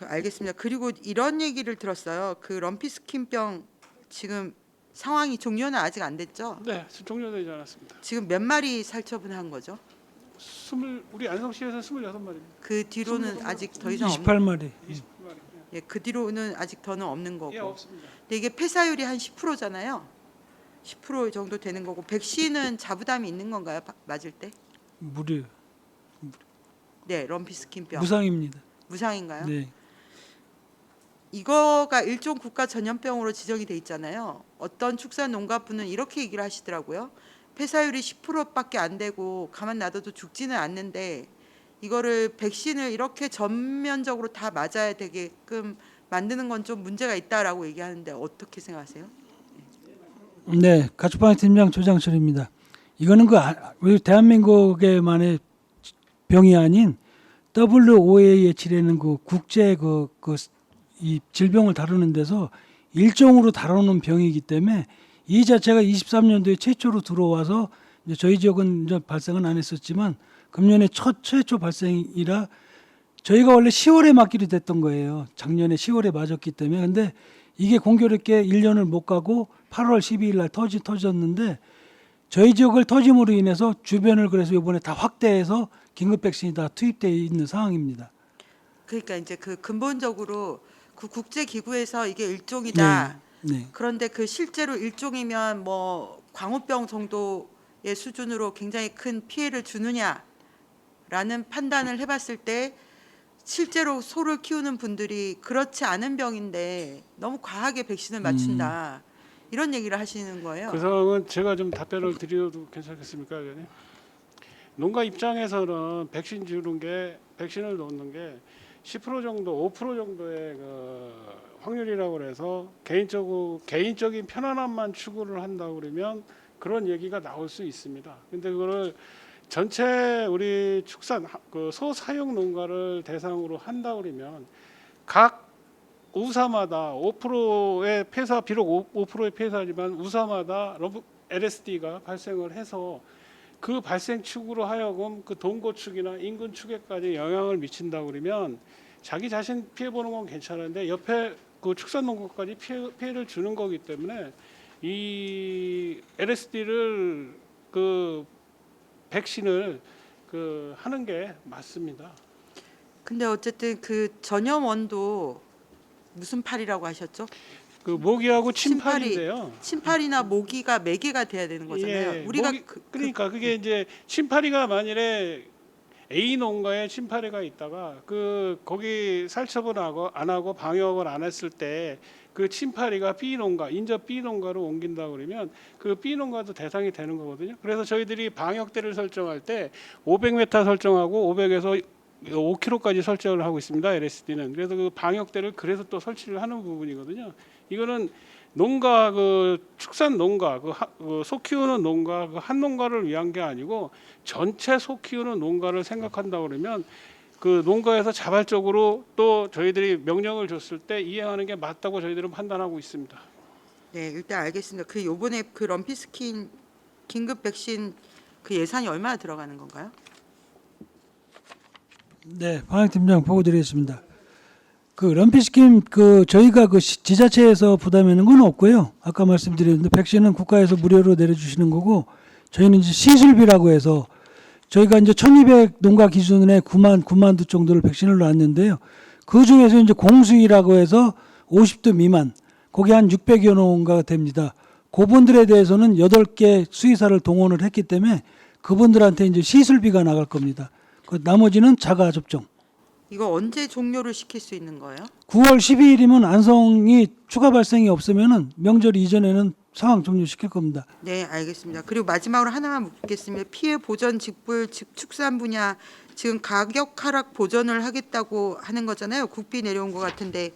알겠습니다. 그리고 이런 얘기를 들었어요. 그 럼피스킨병 지금 상황이 종료는 아직 안 됐죠? 네, 종료되지 않았습니다. 지금 몇 마리 살처분한 거죠? 우리 안성시에서 26마리입니다. 그 뒤로는 아직 더 이상 28마리. 예, 그 뒤로는 아직 더는 없는 거고. 예, 없습니다. 근데 이게 폐사율이 한 10%잖아요. 10% 정도 되는 거고 백신은 자부담이 있는 건가요? 맞을 때? 무료. 네, 럼피스킨병. 무상입니다. 무상인가요? 네. 이거가 일종 국가 전염병으로 지정이 돼 있잖아요. 어떤 축산 농가분은 이렇게 얘기를 하시더라고요. 폐사율이 10%밖에 안 되고 가만 놔둬도 죽지는 않는데 이거를 백신을 이렇게 전면적으로 다 맞아야 되게끔 만드는 건 좀 문제가 있다라고 얘기하는데 어떻게 생각하세요? 네, 가축방역팀장 조장철입니다. 이거는 우리 대한민국에만의 병이 아닌 WOA에 치르는 그 국제 이 질병을 다루는 데서 일종으로 다루는 병이기 때문에 이 자체가 23년도에 최초로 들어와서 이제 저희 지역은 이제 발생은 안 했었지만 금년에 최초 발생이라 저희가 원래 10월에 맞기로 됐던 거예요. 작년에 10월에 맞았기 때문에. 근데 이게 공교롭게 1년을 못 가고 8월 12일 날 터졌는데 저희 지역을 터짐으로 인해서 주변을 그래서 이번에 다 확대해서 긴급 백신이 다 투입되어 있는 상황입니다. 그러니까 이제 그 근본적으로 그 국제 기구에서 이게 일종이다. 네. 그런데 그 실제로 일종이면 뭐 광우병 정도의 수준으로 굉장히 큰 피해를 주느냐라는 판단을 해봤을 때 실제로 소를 키우는 분들이 그렇지 않은 병인데 너무 과하게 백신을 맞춘다. 이런 얘기를 하시는 거예요. 그 상황은 제가 좀 답변을 드려도 괜찮겠습니까, 의원님? 농가 입장에서는 백신을 놓는 게 10% 정도, 5% 정도의 그 확률이라고 그래서 개인적인 편안함만 추구를 한다고 그러면 그런 얘기가 나올 수 있습니다. 근데 그거를 전체 우리 소 사육 농가를 대상으로 한다 그러면 각 우사마다 5%의 폐사, 비록 5%의 폐사지만 우사마다 LSD가 발생을 해서 그 발생 축으로 하여금 그 동고축이나 인근 축에까지 영향을 미친다 그러면 자기 자신 피해 보는 건 괜찮은데 옆에 그 축산농가까지 피해를 주는 거기 때문에 이 LSD를 그 백신을 그 하는 게 맞습니다. 근데 어쨌든 그 전염원도 무슨 팔이라고 하셨죠? 그 모기하고 침팔인데요. 침팔이나 모기가 매개가 돼야 되는 거잖아요. 예, 우리가 그러니까 그게 이제 침파리가 만일에 A 농가에 침파리가 있다가 거기 살처분 안 하고 방역을 안 했을 때 그 침파리가 B 농가, 인접 B 농가로 옮긴다 그러면 그 B 농가도 대상이 되는 거거든요. 그래서 저희들이 방역대를 설정할 때 500m 설정하고 500에서 5km까지 설정을 하고 있습니다. LSD는. 그래서 그 방역대를 그래서 또 설치를 하는 부분이거든요. 이거는 농가 축산 농가 소 키우는 농가 한 농가를 위한 게 아니고 전체 소 키우는 농가를 생각한다 그러면 그 농가에서 자발적으로 또 저희들이 명령을 줬을 때 이행하는 게 맞다고 저희들은 판단하고 있습니다. 네, 일단 알겠습니다. 그 요번에 그 럼피스킨 긴급 백신 그 예산이 얼마나 들어가는 건가요? 네, 방역팀장 보고 드리겠습니다. 그 럼피스킨 저희가 지자체에서 부담하는 건 없고요. 아까 말씀드렸는데 백신은 국가에서 무료로 내려주시는 거고 저희는 이제 시술비라고 해서 저희가 이제 1,200 농가 기준에 9만 두 정도를 백신을 놨는데요. 그 중에서 이제 공수위라고 해서 50도 미만 거기 한 600여 농가가 됩니다. 그분들에 대해서는 8개 수의사를 동원을 했기 때문에 그분들한테 이제 시술비가 나갈 겁니다. 그 나머지는 자가 접종. 이거 언제 종료를 시킬 수 있는 거예요? 9월 12일이면 안성이 추가 발생이 없으면은 명절 이전에는 상황 종료시킬 겁니다. 네, 알겠습니다. 그리고 마지막으로 하나만 묻겠습니다. 피해 보전 직불 축산 분야 지금 가격 하락 보전을 하겠다고 하는 거잖아요. 국비 내려온 것 같은데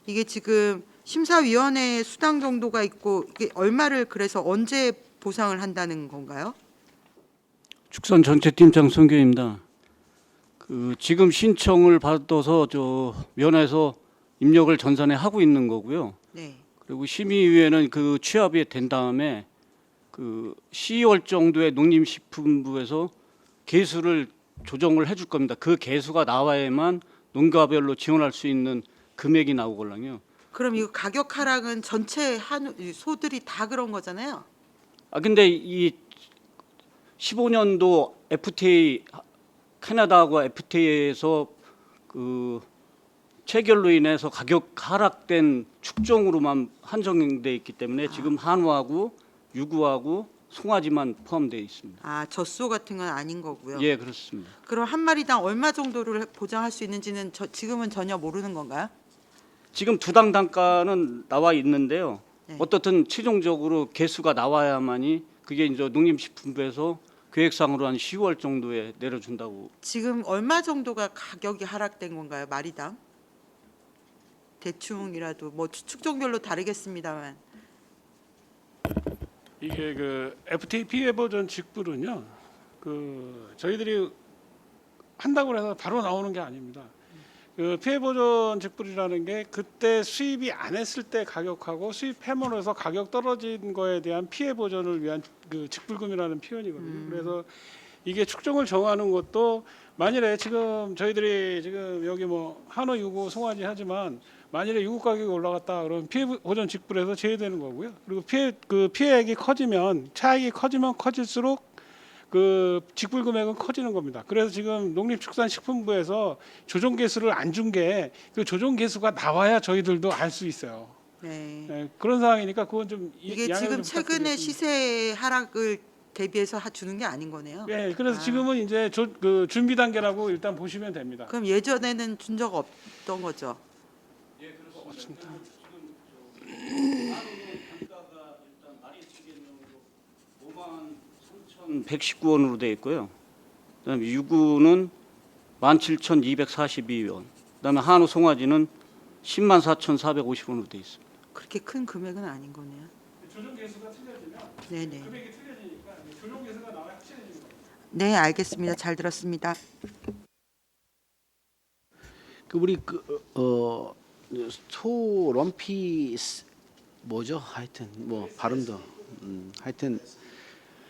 이게 지금 심사위원회 수당 정도가 있고 이게 얼마를 그래서 언제 보상을 한다는 건가요? 축산 전체팀장 손교입니다. 지금 신청을 받아서 면에서 입력을 전산에 하고 있는 거고요. 네. 그리고 심의위에는 그 취합이 된 다음에 10월 정도에 농림식품부에서 개수를 조정을 해줄 겁니다. 그 개수가 나와야만 농가별로 지원할 수 있는 금액이 나오거든요. 그럼 이거 가격 하락은 전체 소들이 다 그런 거잖아요. 근데 이 15년도 FTA 캐나다하고 FTA에서 그 체결로 인해서 가격 하락된 축종으로만 한정돼 있기 때문에 지금 한우하고 유구하고 송아지만 포함되어 있습니다. 아, 젖소 같은 건 아닌 거고요. 예, 그렇습니다. 그럼 한 마리당 얼마 정도를 보장할 수 있는지는 지금은 전혀 모르는 건가요? 지금 두당 단가는 나와 있는데요. 네. 어떻든 최종적으로 개수가 나와야만이 그게 이제 농림식품부에서 계획상으로 한 10월 정도에 내려준다고. 지금 얼마 정도가 가격이 하락된 건가요? 마리당? 대충이라도 뭐 축종별로 다르겠습니다만. 이게 그 FTA 피해 보전 직불은요, 그 저희들이 한다고 해서 바로 나오는 게 아닙니다. 그 피해 보전 직불이라는 게 그때 수입이 안 했을 때 가격하고 수입해으로 해서 가격 떨어진 거에 대한 피해 보전을 위한 그 직불금이라는 표현이거든요. 그래서 이게 축종을 정하는 것도 만일에 지금 저희들이 지금 여기 뭐 한우, 유구, 송아지 하지만 만일에 유구 가격이 올라갔다 그러면 피해 보전 직불에서 제외되는 거고요. 그리고 피해액이 커지면 차익이 커지면 커질수록 그 직불 금액은 커지는 겁니다. 그래서 지금 농림축산식품부에서 조정 개수를 안 준 게 그 조정 개수가 나와야 저희들도 알 수 있어요. 네. 네, 그런 상황이니까 그건 좀 이게 양해를 지금 좀 최근에 부탁드리겠습니다. 시세 하락을 대비해서 주는 게 아닌 거네요. 네, 그래서 아. 지금은 이제 그 준비 단계라고 일단 보시면 됩니다. 그럼 예전에는 준 적 없던 거죠? 없습니다. 단가가 일단 마리 기준으로 53,119원으로 돼 있고요. 그다음에 유구는 17,242원. 그다음에 한우 송아지는 104,450원으로 돼 있습니다. 그렇게 큰 금액은 아닌 거네요. 조정 개수가 틀려지면 네네. 금액이 틀려지니까 조정 개수가 나와야 확실해지는 거예요. 네, 알겠습니다. 잘 들었습니다. 그 우리 소 럼피 뭐죠? 하여튼 뭐 발음도 하여튼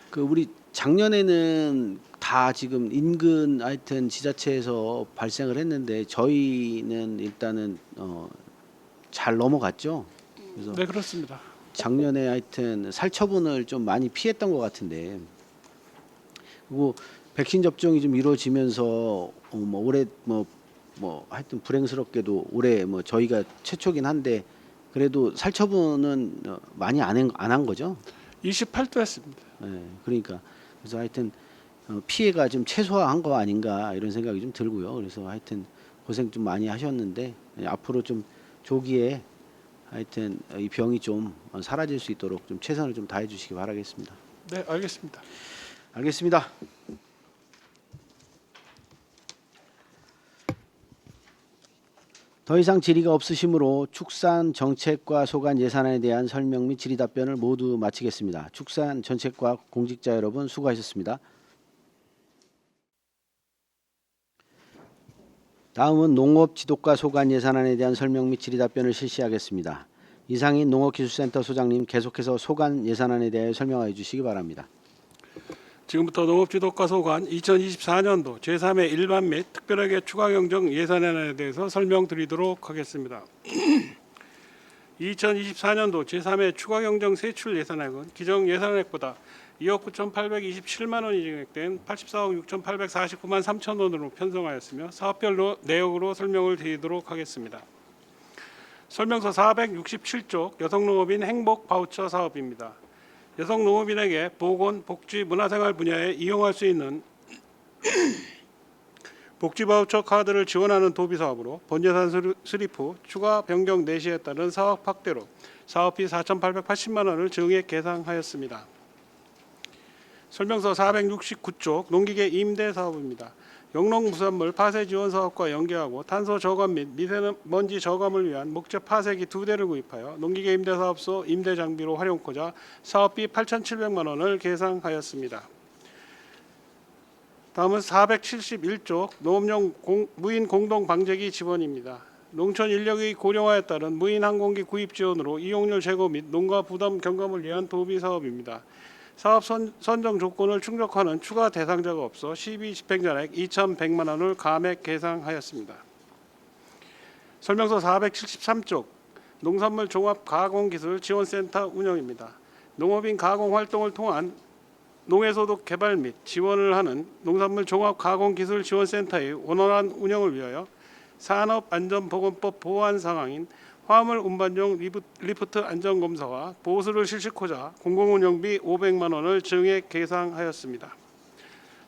그 우리 작년에는 다 지금 인근 하여튼 지자체에서 발생을 했는데 저희는 일단은 잘 넘어갔죠. 그래서 네, 그렇습니다. 작년에 하여튼 살처분을 좀 많이 피했던 것 같은데 그리고 백신 접종이 좀 이루어지면서 뭐 올해 뭐 하여튼 불행스럽게도 올해 뭐 저희가 최초긴 한데 그래도 살처분은 많이 안 한 거죠. 28도 했습니다. 네, 그러니까 그래서 하여튼 피해가 좀 최소화한 거 아닌가 이런 생각이 좀 들고요. 그래서 하여튼 고생 좀 많이 하셨는데 앞으로 좀 조기에 하여튼 이 병이 좀 사라질 수 있도록 좀 최선을 좀 다해 주시기 바라겠습니다. 네, 알겠습니다. 알겠습니다. 더 이상 질의가 없으시므로 축산 정책과 소관 예산안에 대한 설명 및 질의 답변을 모두 마치겠습니다. 축산 정책과 공직자 여러분 수고하셨습니다. 다음은 농업지도과 소관 예산안에 대한 설명 및 질의 답변을 실시하겠습니다. 이상인 농업기술센터 소장님 계속해서 소관 예산안에 대해 설명하여 주시기 바랍니다. 지금부터 농업지도과 소관 2024년도 제3회 일반 및 특별하게 추가경정 예산안에 대해서 설명드리도록 하겠습니다. 2024년도 제3회 추가경정 세출 예산액은 기정 예산액보다 2억 9,827만 원이 증액된 84억 6,849만 3천 원으로 편성하였으며 사업별 내역으로 설명을 드리도록 하겠습니다. 설명서 467쪽 여성농업인 행복 바우처 사업입니다. 여성 농업인에게 보건, 복지, 문화생활 분야에 이용할 수 있는 복지 바우처 카드를 지원하는 도비 사업으로 본예산 수립 후 추가 변경 내시에 따른 사업 확대로 사업비 4,880만 원을 증액 계상하였습니다. 설명서 469쪽 농기계 임대 사업입니다. 영농무산물 파쇄 지원 사업과 연계하고 탄소 저감 및 미세먼지 저감을 위한 목재 파쇄기 2대를 구입하여 농기계 임대 사업소 임대 장비로 활용코자 사업비 8,700만 원을 계상하였습니다. 다음은 471쪽 농업용 무인 공동 방제기 지원입니다. 농촌 인력의 고령화에 따른 무인 항공기 구입 지원으로 이용률 제고 및 농가 부담 경감을 위한 도비 사업입니다. 사업 선정 조건을 충족하는 추가 대상자가 없어 시비 집행잔액 2,100만 원을 감액 계상하였습니다. 설명서 473쪽 농산물 종합 가공기술 지원센터 운영입니다. 농업인 가공 활동을 통한 농해소득 개발 및 지원을 하는 농산물 종합 가공기술 지원센터의 원활한 운영을 위하여 산업안전보건법 보완 상황인 화물 운반용 리프트 안전검사와 보수를 실시코자 공공운영비 500만 원을 증액 계상하였습니다.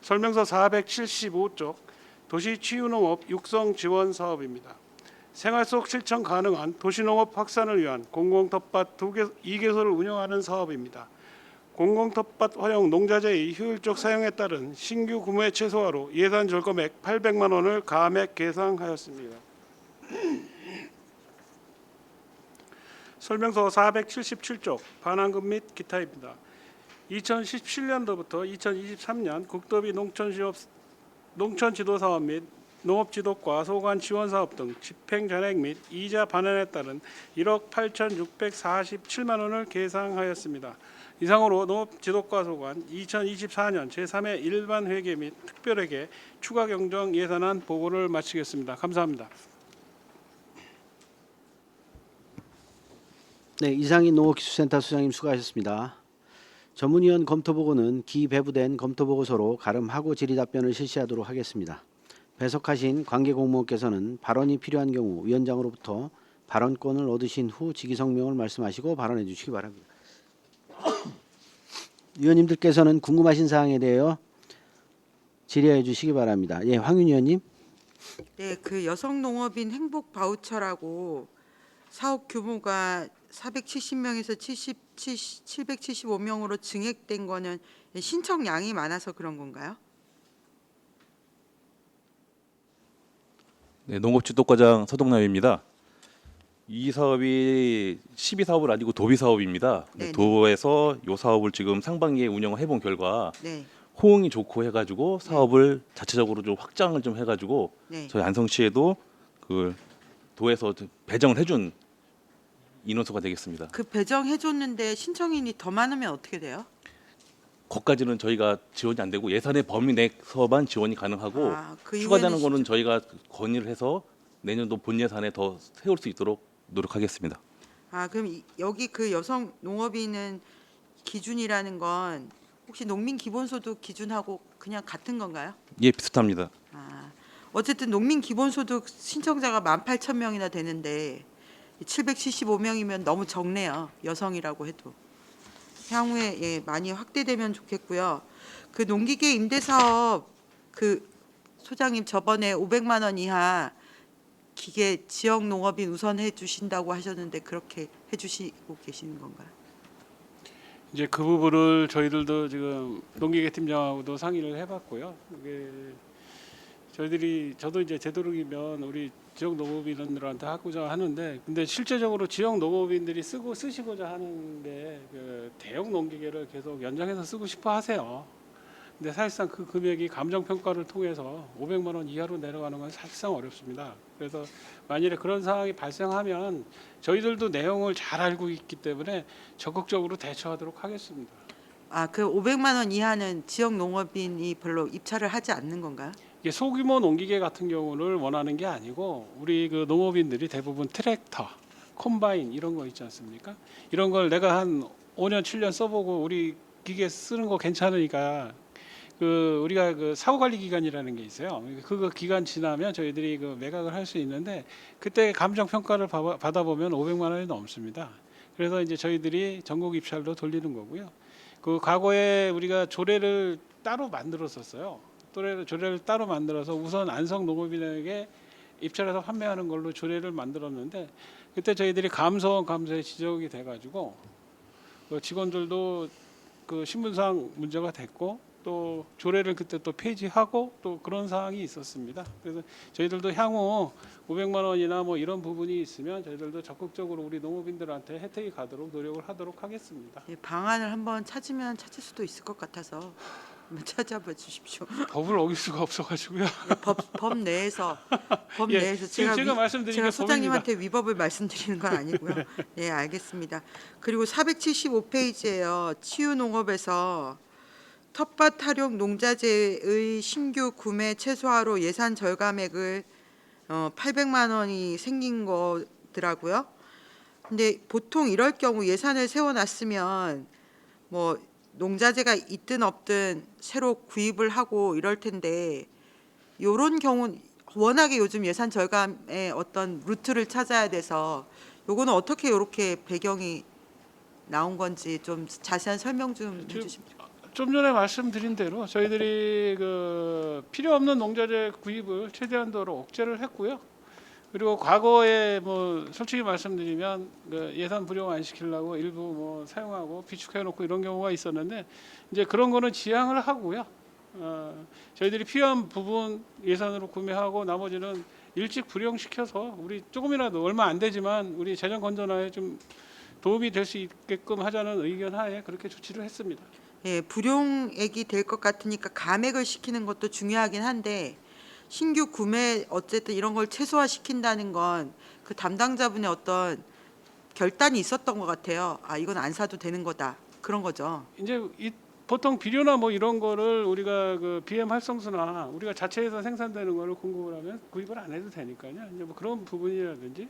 설명서 475쪽 도시치유농업 육성 지원 사업입니다. 생활 속 실천 가능한 도시농업 확산을 위한 공공텃밭 2개소를 운영하는 사업입니다. 공공텃밭 활용 농자재의 효율적 사용에 따른 신규 구매 최소화로 예산 절감액 800만 원을 감액 계상하였습니다. 설명서 477쪽 반환금 및 기타입니다. 2017년도부터 2023년 국도비 농촌지도사업 및 농업지도과 소관 지원사업 등 집행 잔액 및 이자 반환에 따른 1억 8,647만 원을 계상하였습니다. 이상으로 농업지도과 소관 2024년 제3회 일반 회계 및 특별회계 추가 경정 예산안 보고를 마치겠습니다. 감사합니다. 네, 이상인 농업기술센터 수장님 수고하셨습니다. 전문위원 검토보고는 기배부된 검토보고서로 가름하고 질의답변을 실시하도록 하겠습니다. 배석하신 관계공무원께서는 발언이 필요한 경우 위원장으로부터 발언권을 얻으신 후 직위성명을 말씀하시고 발언해 주시기 바랍니다. 위원님들께서는 궁금하신 사항에 대하여 질의해 주시기 바랍니다. 예, 황윤 위원님. 네, 그 여성농업인 행복 바우처라고 사업 규모가 470명에서 775명으로 증액된 거는 신청량이 많아서 그런 건가요? 네, 농업지도과장 서동남입니다. 이 사업이 시비 사업은 아니고 도비 사업입니다. 네네. 도에서 이 사업을 지금 상반기에 운영을 해본 결과 네, 호응이 좋고 해가지고 사업을 자체적으로 좀 확장을 좀 해가지고 네. 저희 안성시에도 그 도에서 배정을 해준 인원수가 되겠습니다. 그 배정해줬는데 신청인이 더 많으면 어떻게 돼요? 거기까지는 저희가 지원이 안 되고 예산의 범위 내에서만 지원이 가능하고 그 추가되는 이후에는 거는 저희가 건의를 해서 내년도 본 예산에 더 세울 수 있도록 노력하겠습니다. 그럼 여기 그 여성 농업인은 기준이라는 건 혹시 농민 기본소득 기준하고 그냥 같은 건가요? 예, 비슷합니다. 어쨌든 농민 기본소득 신청자가 18,000명이나 되는데 775명이면 너무 적네요. 여성이라고 해도. 향후에 많이 확대되면 좋겠고요. 그 농기계 임대사업 그 소장님 저번에 500만 원 이하 기계 지역 농업인 우선 해주신다고 하셨는데 그렇게 해주시고 계시는 건가요? 이제 그 부분을 저희들도 지금 농기계 팀장하고도 상의를 해봤고요. 이게 저도 이제 되도록이면 우리 지역 농업인들한테 하고자 하는데, 근데 실제적으로 지역 농업인들이 쓰시고자 하는데 그 대형 농기계를 계속 연장해서 쓰고 싶어 하세요. 근데 사실상 그 금액이 감정 평가를 통해서 500만 원 이하로 내려가는 건 사실상 어렵습니다. 그래서 만일에 그런 상황이 발생하면 저희들도 내용을 잘 알고 있기 때문에 적극적으로 대처하도록 하겠습니다. 그 500만 원 이하는 지역 농업인이 별로 입찰을 하지 않는 건가요? 이게 소규모 농기계 같은 경우를 원하는 게 아니고 우리 그 농업인들이 대부분 트랙터, 콤바인 이런 거 있지 않습니까? 이런 걸 내가 한 5년 7년 써보고 우리 기계 쓰는 거 괜찮으니까 그 우리가 그 사후 관리 기간이라는 게 있어요. 그거 기간 지나면 저희들이 그 매각을 할 수 있는데 그때 감정 평가를 받아보면 500만 원이 넘습니다. 그래서 이제 저희들이 전국 입찰로 돌리는 거고요. 그 과거에 우리가 조례를 따로 만들었었어요. 조례를 따로 만들어서 우선 안성 농업인에게 입찰해서 판매하는 걸로 조례를 만들었는데 그때 저희들이 감소에 지적이 돼가지고 그 직원들도 그 신분상 문제가 됐고 또 조례를 그때 또 폐지하고 또 그런 상황이 있었습니다. 그래서 저희들도 향후 500만 원이나 뭐 이런 부분이 있으면 저희들도 적극적으로 우리 농업인들한테 혜택이 가도록 노력을 하도록 하겠습니다. 방안을 한번 찾으면 찾을 수도 있을 것 같아서 한번 찾아봐 주십시오. 법을 어길 수가 없어가지고요. 법 내에서 예, 내에서 제가 말씀드린 제가 게 소장님한테 위법을 말씀드리는 건 아니고요. 네, 알겠습니다. 그리고 475페이지에요. 치유농업에서 텃밭 활용 농자재의 신규 구매 최소화로 예산 절감액을 800만 원이 생긴 거더라고요. 근데 보통 이럴 경우 예산을 세워놨으면 뭐 농자재가 있든 없든 새로 구입을 하고 이럴 텐데 이런 경우 워낙에 요즘 예산 절감의 어떤 루트를 찾아야 돼서 요거는 어떻게 이렇게 배경이 나온 건지 좀 자세한 설명 좀 해주시면. 좀 전에 말씀드린 대로 저희들이 그 필요 없는 농자재 구입을 최대한도로 억제를 했고요. 그리고 과거에 뭐 솔직히 말씀드리면 그 예산 불용 안 시키려고 일부 뭐 사용하고 비축해 놓고 이런 경우가 있었는데 이제 그런 거는 지양을 하고요. 저희들이 필요한 부분 예산으로 구매하고 나머지는 일찍 불용시켜서 우리 조금이라도 얼마 안 되지만 우리 재정 건전화에 좀 도움이 될 수 있게끔 하자는 의견 하에 그렇게 조치를 했습니다. 예, 불용액이 될 것 같으니까 감액을 시키는 것도 중요하긴 한데 신규 구매 어쨌든 이런 걸 최소화시킨다는 건 그 담당자분의 어떤 결단이 있었던 것 같아요. 아, 이건 안 사도 되는 거다. 그런 거죠. 이제 보통 비료나 뭐 이런 거를 우리가 그 BM 활성수나 우리가 자체에서 생산되는 거를 공급을 하면 구입을 안 해도 되니까요. 이제 뭐 그런 부분이라든지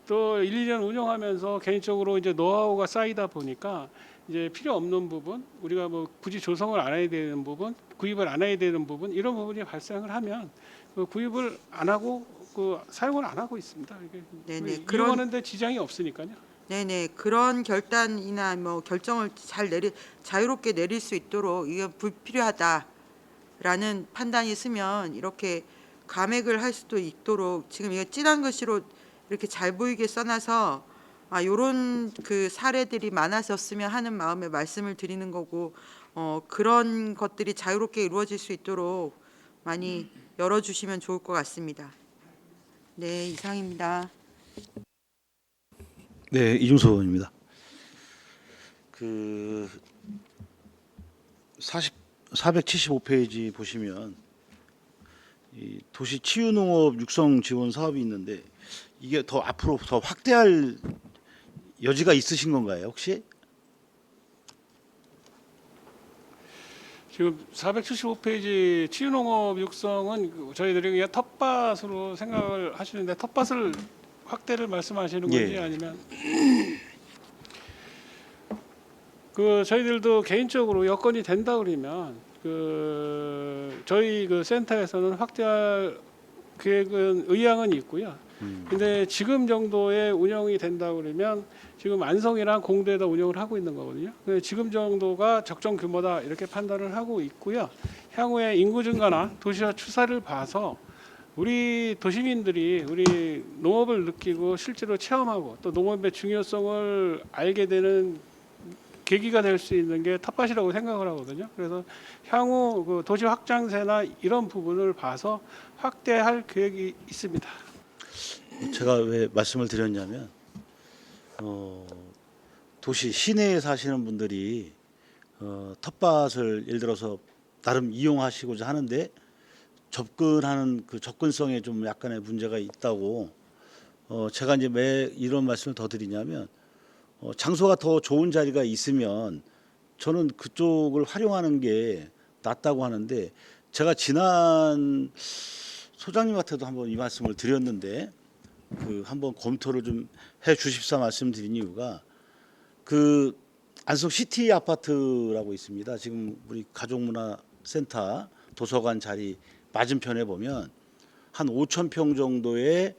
또 1, 2년 운영하면서 개인적으로 이제 노하우가 쌓이다 보니까 이제 필요 없는 부분, 우리가 뭐 굳이 조성을 안 해야 되는 부분, 구입을 안 해야 되는 부분 이런 부분이 발생을 하면 그 구입을 안 하고 그 사용을 안 하고 있습니다. 이게 네네, 이용하는데 지장이 없으니까요. 네네, 그런 결단이나 뭐 결정을 자유롭게 내릴 수 있도록 이게 불필요하다라는 판단이 있으면 이렇게 감액을 할 수도 있도록 지금 이거 진한 글씨로 이렇게 잘 보이게 써놔서 요런 그 사례들이 많아졌으면 하는 마음에 말씀을 드리는 거고 그런 것들이 자유롭게 이루어질 수 있도록 많이 열어주시면 좋을 것 같습니다. 네, 이상입니다. 네, 이중섭 의원입니다. 그 475페이지 보시면 이 도시 치유농업 육성 지원 사업이 있는데 이게 더 앞으로 더 확대할 여지가 있으신 건가요, 혹시? 지금 475페이지 치유농업 육성은 저희들이 그냥 텃밭으로 생각을 하시는데 텃밭을 확대를 말씀하시는 건지 예. 아니면 그 저희들도 개인적으로 여건이 된다 그러면 그 저희 그 센터에서는 확대할 계획은 의향은 있고요. 근데 지금 정도의 운영이 된다 그러면 지금 안성이랑 공도에다 운영을 하고 있는 거거든요. 근데 지금 정도가 적정 규모다 이렇게 판단을 하고 있고요. 향후에 인구 증가나 도시화 추세를 봐서 우리 도시민들이 우리 농업을 느끼고 실제로 체험하고 또 농업의 중요성을 알게 되는 계기가 될 수 있는 게 텃밭이라고 생각을 하거든요. 그래서 향후 그 도시 확장세나 이런 부분을 봐서 확대할 계획이 있습니다. 제가 왜 말씀을 드렸냐면 도시 시내에 사시는 분들이 텃밭을 예를 들어서 나름 이용하시고자 하는데 접근하는 그 접근성에 좀 약간의 문제가 있다고 제가 이제 왜 이런 말씀을 더 드리냐면 장소가 더 좋은 자리가 있으면 저는 그쪽을 활용하는 게 낫다고 하는데 제가 지난 소장님한테도 한번 이 말씀을 드렸는데 그 한번 검토를 좀 해 주십사 말씀드린 이유가 그 안성 시티 아파트라고 있습니다. 지금 우리 가족문화센터 도서관 자리 맞은편에 보면 한 5,000평 정도의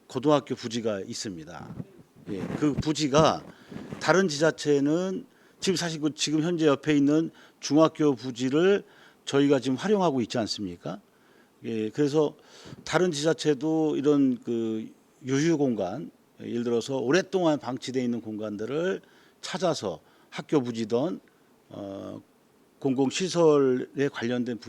고등학교 부지가 있습니다. 예, 그 부지가 다른 지자체는 지금 사실 그 지금 현재 옆에 있는 중학교 부지를 저희가 지금 활용하고 있지 않습니까? 예, 그래서 다른 지자체도 이런 그 유휴 공간, 예를 들어서 오랫동안 방치되어 있는 공간들을 찾아서 학교 부지든 공공시설에 관련된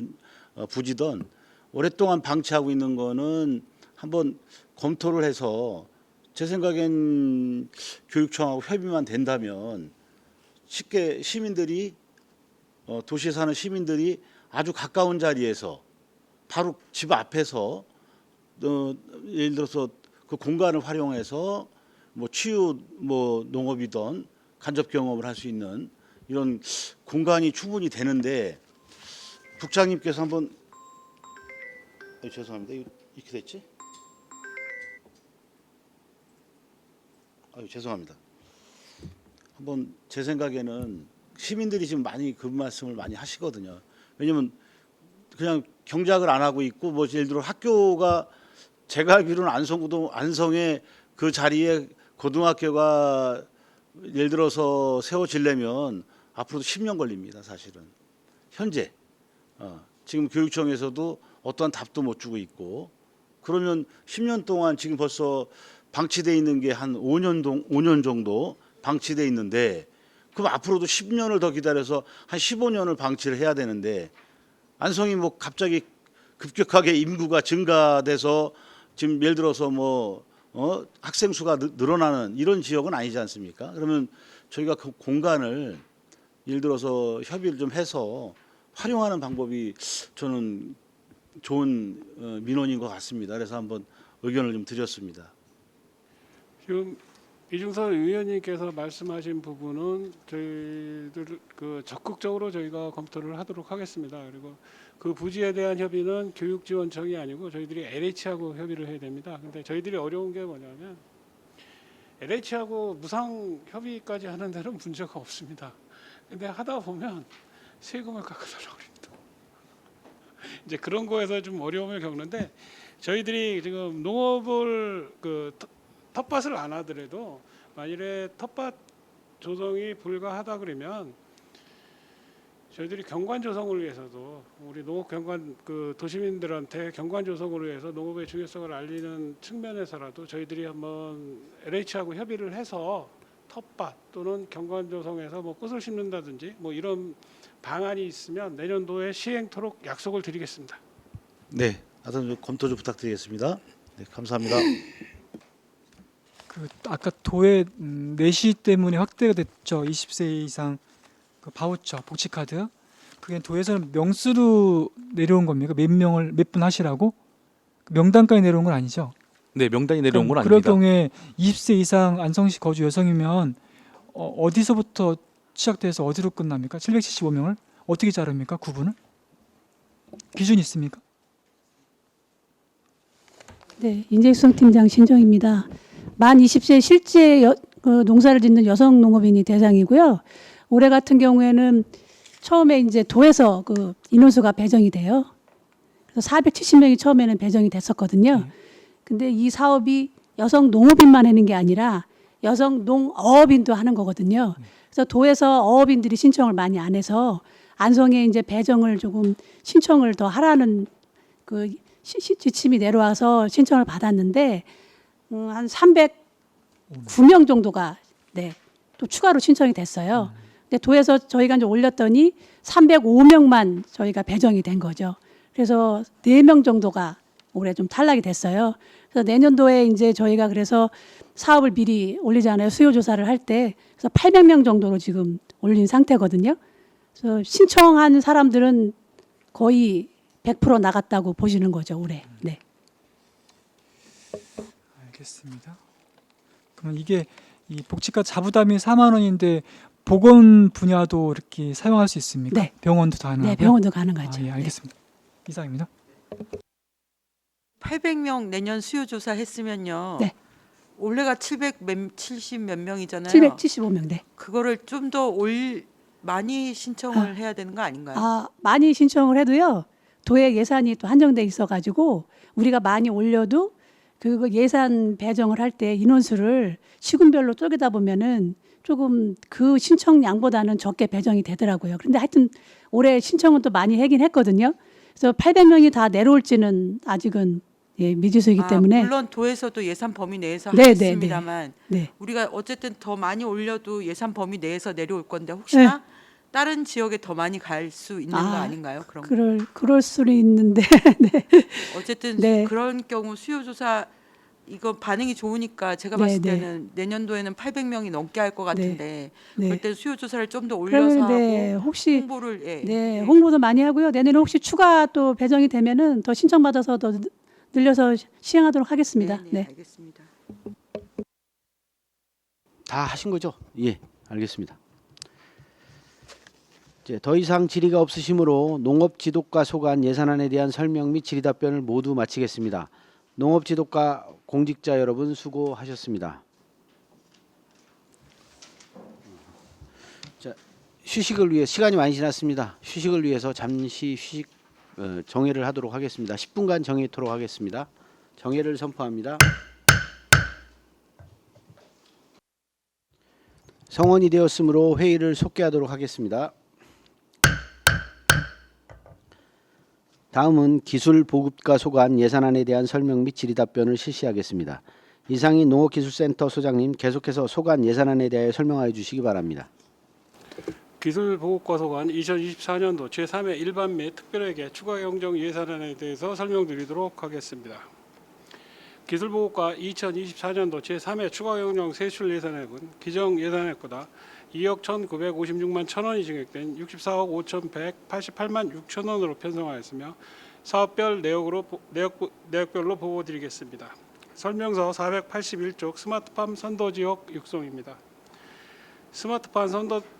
부지든 오랫동안 방치하고 있는 거는 한번 검토를 해서 제 생각엔 교육청하고 협의만 된다면 쉽게 시민들이 도시에 사는 시민들이 아주 가까운 자리에서 바로 집 앞에서 예를 들어서 그 공간을 활용해서 뭐 치유 뭐 농업이든 간접 경험을 할 수 있는 이런 공간이 충분히 되는데 국장님께서 한번 죄송합니다. 이렇게 됐지? 죄송합니다. 한번 제 생각에는 시민들이 지금 많이 그 말씀을 많이 하시거든요. 왜냐면 그냥 경작을 안 하고 있고 뭐 예를 들어 학교가 제가 알기로는 안성에 그 자리에 고등학교가 예를 들어서 세워지려면 앞으로도 10년 걸립니다. 사실은 현재 지금 교육청에서도 어떠한 답도 못 주고 있고 그러면 10년 동안 지금 벌써 방치돼 있는 게 한 5년 정도 방치돼 있는데 그럼 앞으로도 10년을 더 기다려서 한 15년을 방치를 해야 되는데 안성이 뭐 갑자기 급격하게 인구가 증가돼서 지금 예를 들어서 뭐 학생 수가 늘어나는 이런 지역은 아니지 않습니까? 그러면 저희가 그 공간을 예를 들어서 협의를 좀 해서 활용하는 방법이 저는 좋은 민원인 것 같습니다. 그래서 한번 의견을 좀 드렸습니다. 지금 이중선 의원님께서 말씀하신 부분은 저희들 적극적으로 저희가 검토를 하도록 하겠습니다. 그리고 그 부지에 대한 협의는 교육지원청이 아니고 저희들이 LH하고 협의를 해야 됩니다. 근데 저희들이 어려운 게 뭐냐면 LH하고 무상 협의까지 하는 데는 문제가 없습니다. 근데 하다 보면 세금을 깎아달라고 합니다. 이제 그런 거에서 좀 어려움을 겪는데 저희들이 지금 농업을 텃밭을 안 하더라도 만일에 텃밭 조성이 불가하다 그러면 저희들이 경관 조성을 위해서도 우리 농업 경관 도시민들한테 경관 조성을 위해서 농업의 중요성을 알리는 측면에서라도 저희들이 한번 LH하고 협의를 해서 텃밭 또는 경관 조성에서 뭐 꽃을 심는다든지 뭐 이런 방안이 있으면 내년도에 시행토록 약속을 드리겠습니다. 네, 하여튼 좀 검토 좀 부탁드리겠습니다. 네, 감사합니다. 아까 도의 내시 때문에 확대가 됐죠. 20세 이상 바우처, 복지카드. 그게 도에서는 명수로 내려온 겁니까? 몇 분 하시라고? 명단까지 내려온 건 아니죠? 네, 명단이 내려온 건 그럴 아닙니다. 경우에 20세 이상 안성시 거주 여성이면 어디서부터 시작돼서 어디로 끝납니까? 775명을 어떻게 자릅니까? 구분을? 기준이 있습니까? 네, 인재육성 팀장 신정입니다. 만 20세 실제 농사를 짓는 여성 농업인이 대상이고요. 올해 같은 경우에는 처음에 이제 도에서 인원수가 배정이 돼요. 그래서 470명이 처음에는 배정이 됐었거든요. 근데 이 사업이 여성 농업인만 하는 게 아니라 여성 농어업인도 하는 거거든요. 그래서 도에서 어업인들이 신청을 많이 안 해서 안성에 이제 배정을 조금 신청을 더 하라는 지침이 내려와서 신청을 받았는데 한 309명 정도가 또 추가로 신청이 됐어요. 근데 도에서 저희가 이제 올렸더니 305명만 저희가 배정이 된 거죠. 그래서 4명 정도가 올해 좀 탈락이 됐어요. 그래서 내년도에 이제 저희가 그래서 사업을 미리 올리잖아요. 수요 조사를 할 때. 그래서 800명 정도로 지금 올린 상태거든요. 그래서 신청한 사람들은 거의 100% 나갔다고 보시는 거죠, 올해. 네. 알겠습니다. 그러면 이게 이 복지카 자부담이 4만 원인데 보건 분야도 이렇게 사용할 수 있습니까? 네. 병원도 가능하고요? 네, 병원도 가능하죠. 예, 알겠습니다. 이상입니다. 800명 내년 수요 조사 했으면요. 네. 올해가 770 몇 명이잖아요. 775명, 네. 그거를 좀 더 많이 신청을 해야 되는 거 아닌가요? 많이 신청을 해도요. 도의 예산이 또 한정돼 있어가지고 우리가 많이 올려도 그 예산 배정을 할 때 인원수를 시군별로 쪼개다 보면은 조금 그 신청량보다는 적게 배정이 되더라고요. 그런데 하여튼 올해 신청은 또 많이 하긴 했거든요. 그래서 800명이 다 내려올지는 아직은 미지수이기 때문에 물론 도에서도 예산 범위 내에서 네, 하겠습니다만 네. 우리가 어쨌든 더 많이 올려도 예산 범위 내에서 내려올 건데 혹시나 다른 지역에 더 많이 갈 수 있는 거 아닌가요? 그럴 수는 있는데 네. 어쨌든 네. 그런 경우 수요조사 이거 반응이 좋으니까 제가 봤을 때는 내년도에는 800명이 넘게 할 것 같은데 그럴 때 수요조사를 좀 더 올려서 하고 혹시 홍보를 홍보도 많이 하고요. 내년에 혹시 추가 또 배정이 되면은 더 신청받아서 더 늘려서 시행하도록 하겠습니다. 네, 알겠습니다. 다 하신 거죠? 예, 알겠습니다. 이제 더 이상 질의가 없으시므로 농업지도과 소관 예산안에 대한 설명 및 질의 답변을 모두 마치겠습니다. 농업지도과 공직자 여러분 수고하셨습니다. 자, 휴식을 위해 시간이 많이 지났습니다. 휴식을 위해서 잠시 정회를 하도록 하겠습니다. 10분간 정회토록 하겠습니다. 정회를 선포합니다. 성원이 되었으므로 회의를 속개하도록 하겠습니다. 다음은 기술 보급과 소관 예산안에 대한 설명 및 질의 답변을 실시하겠습니다. 이상인 농업기술센터 소장님 계속해서 소관 예산안에 대해 설명하여 주시기 바랍니다. 기술보급과 소관 2024년도 제3회 일반 및 특별회계 추가 경정 예산안에 대해서 설명드리도록 하겠습니다. 기술보급과 2024년도 제3회 추가 경정 세출 예산액은 기정 예산액보다 2억 1,956만 1,000원이 증액된 64억 5,188만 6천 원으로 편성하였으며 사업별 내역별로 보고드리겠습니다. 설명서 481쪽 스마트팜 선도지역 육성입니다. 스마트팜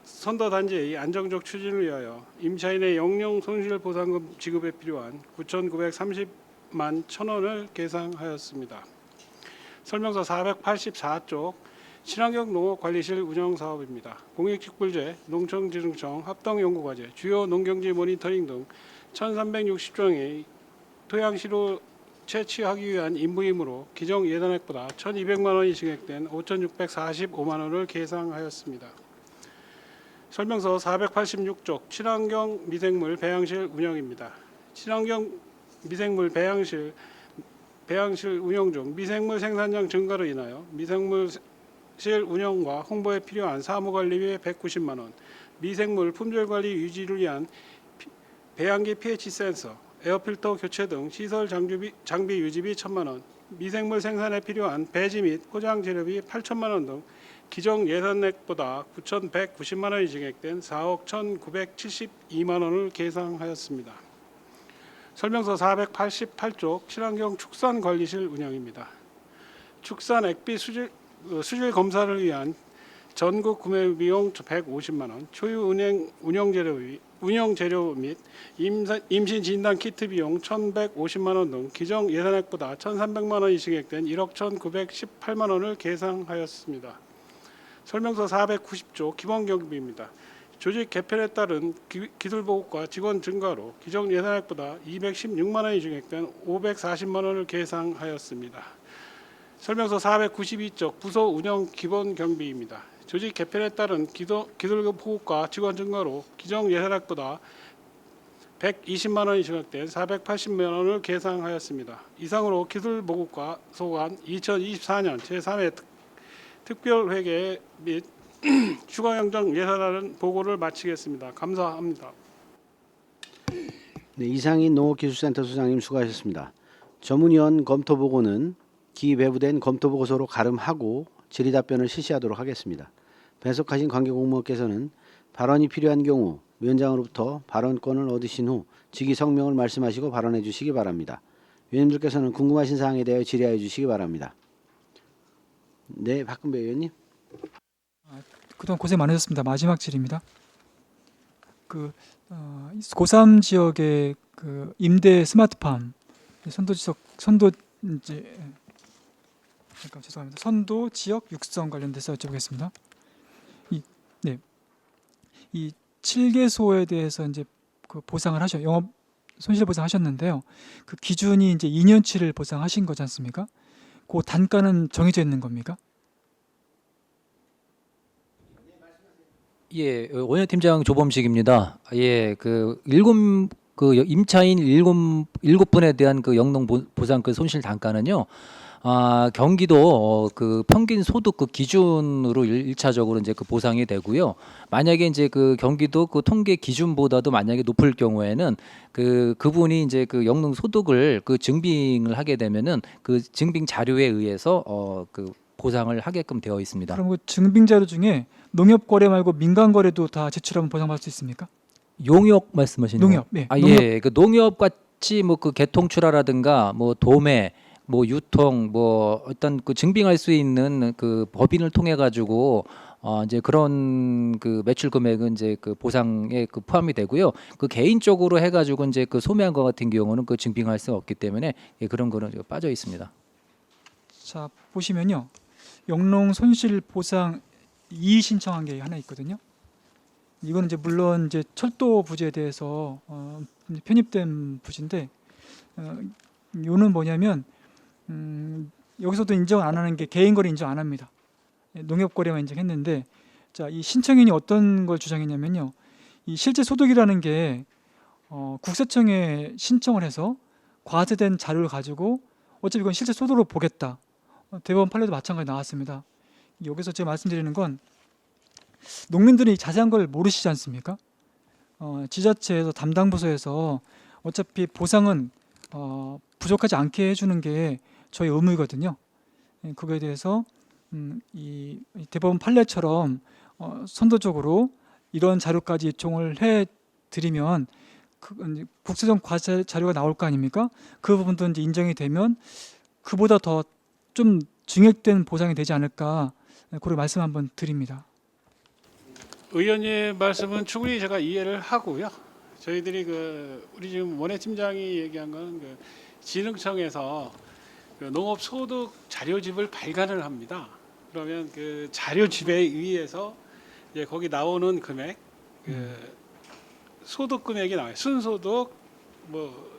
선도단지의 안정적 추진을 위하여 임차인의 영농 손실보상금 지급에 필요한 9,930만 1,000원을 계상하였습니다. 설명서 484쪽 친환경 농업관리실 운영사업입니다. 공익직불제, 농촌지능청, 합동연구과제, 주요 농경지 모니터링 등 1,360종의 토양시로 채취하기 위한 임무이므로 기정 예산액보다 1,200만 원이 증액된 5,645만 원을 계상하였습니다. 설명서 486쪽 친환경 미생물 배양실 운영입니다. 친환경 미생물 배양실 운영 중 미생물 생산량 증가로 인하여 미생물실 운영과 홍보에 필요한 사무관리비에 190만 원, 미생물 품질관리 유지를 위한 배양기 pH 센서, 에어필터 교체 등 시설 장비 유지비 1,000만 원, 미생물 생산에 필요한 배지 및 포장 재료비 8천만 원 등 기정 예산액보다 9,190만 원이 증액된 4억 1,972만 원을 계상하였습니다. 설명서 488쪽 친환경 축산관리실 운영입니다. 축산 액비 수질 검사를 위한 전국 구매 비용 150만 원, 초유 운영 재료 및 임신 진단 키트 비용 1,150만 원 등 기정 예산액보다 1,300만 원이 증액된 1억 1,918만 원을 계상하였습니다. 설명서 490조 기본 경비입니다. 조직 개편에 따른 기술 보급과 직원 증가로 기정 예산액보다 216만 원이 증액된 540만 원을 계상하였습니다. 설명서 492쪽 부서 운영 기본 경비입니다. 조직 개편에 따른 기술 보급과 직원 증가로 기정 예산액보다 120만 원이 증액된 480만 원을 계상하였습니다. 이상으로 기술 보급과 소관 2024년 제3회 특별회계 및 추가 경정 예산안 보고를 마치겠습니다. 감사합니다. 네, 이상인 농업기술센터 소장님 수고하셨습니다. 전문위원 검토 보고는 기배부된 검토 보고서로 가름하고 질의 답변을 실시하도록 하겠습니다. 배석하신 관계 공무원께서는 발언이 필요한 경우 위원장으로부터 발언권을 얻으신 후 직위 성명을 말씀하시고 발언해 주시기 바랍니다. 위원님들께서는 궁금하신 사항에 대하여 질의하여 주시기 바랍니다. 네, 박근배 의원님. 그동안 고생 많으셨습니다. 마지막 질의입니다. 고3 지역의 임대 스마트팜 선도 지역 육성 관련돼서 여쭤보겠습니다. 이 7개소에 대해서 이제 보상을 영업 손실 보상하셨는데요. 그 기준이 이제 2년치를 보상하신 거지 않습니까? 그 단가는 정해져 있는 겁니까? 예, 원효팀장 조범식입니다. 예, 임차인 7분에 대한 영농 보상 손실 단가는요. 경기도 평균 소득 기준으로 1차적으로 이제 보상이 되고요. 만약에 이제 경기도 통계 기준보다도 만약에 높을 경우에는 그분이 이제 영농 소득을 증빙을 하게 되면은 증빙 자료에 의해서 보상을 하게끔 되어 있습니다. 그럼 증빙 자료 중에 농협 거래 말고 민간 거래도 다 제출하면 보상받을 수 있습니까? 용역 말씀하시는 농협, 거? 예. 예, 농협 같이 개통출하라든가 도매 유통 어떤 증빙할 수 있는 법인을 통해 가지고 이제 그런 매출 금액은 이제 보상에 포함이 되고요. 개인적으로 해 가지고 이제 소매한 것 같은 경우는 증빙할 수 없기 때문에 그런 거는 빠져 있습니다. 자, 보시면요. 영농 손실 보상 이의 신청한 게 하나 있거든요. 이거는 이제 물론 이제 철도 부지에 대해서 편입된 부지인데 요는 뭐냐면 여기서도 인정 안 하는 게 개인 거래 인정 안 합니다. 농협 거래만 인정했는데 자, 이 신청인이 어떤 걸 주장했냐면요. 이 실제 소득이라는 게 국세청에 신청을 해서 과세된 자료를 가지고 어차피 이건 실제 소득으로 보겠다. 대법원 판례도 마찬가지 나왔습니다. 여기서 제가 말씀드리는 건 농민들이 자세한 걸 모르시지 않습니까? 지자체에서 담당 부서에서 어차피 보상은 부족하지 않게 해주는 게 저희 의무이거든요. 그거에 대해서 이 대법원 판례처럼 선도적으로 이런 자료까지 요청을 해드리면 국세청 과세 자료가 나올 거 아닙니까? 그 부분도 이제 인정이 되면 그보다 더 좀 증액된 보상이 되지 않을까 그런 말씀 한번 드립니다. 의원님 말씀은 충분히 제가 이해를 하고요. 저희들이 우리 지금 원해 팀장이 얘기한 거는 진흥청에서 농업 소득 자료집을 발간을 합니다. 그러면 그 자료집에 의해서 이제 거기 나오는 금액, 소득 금액이 나와요. 순소득, 뭐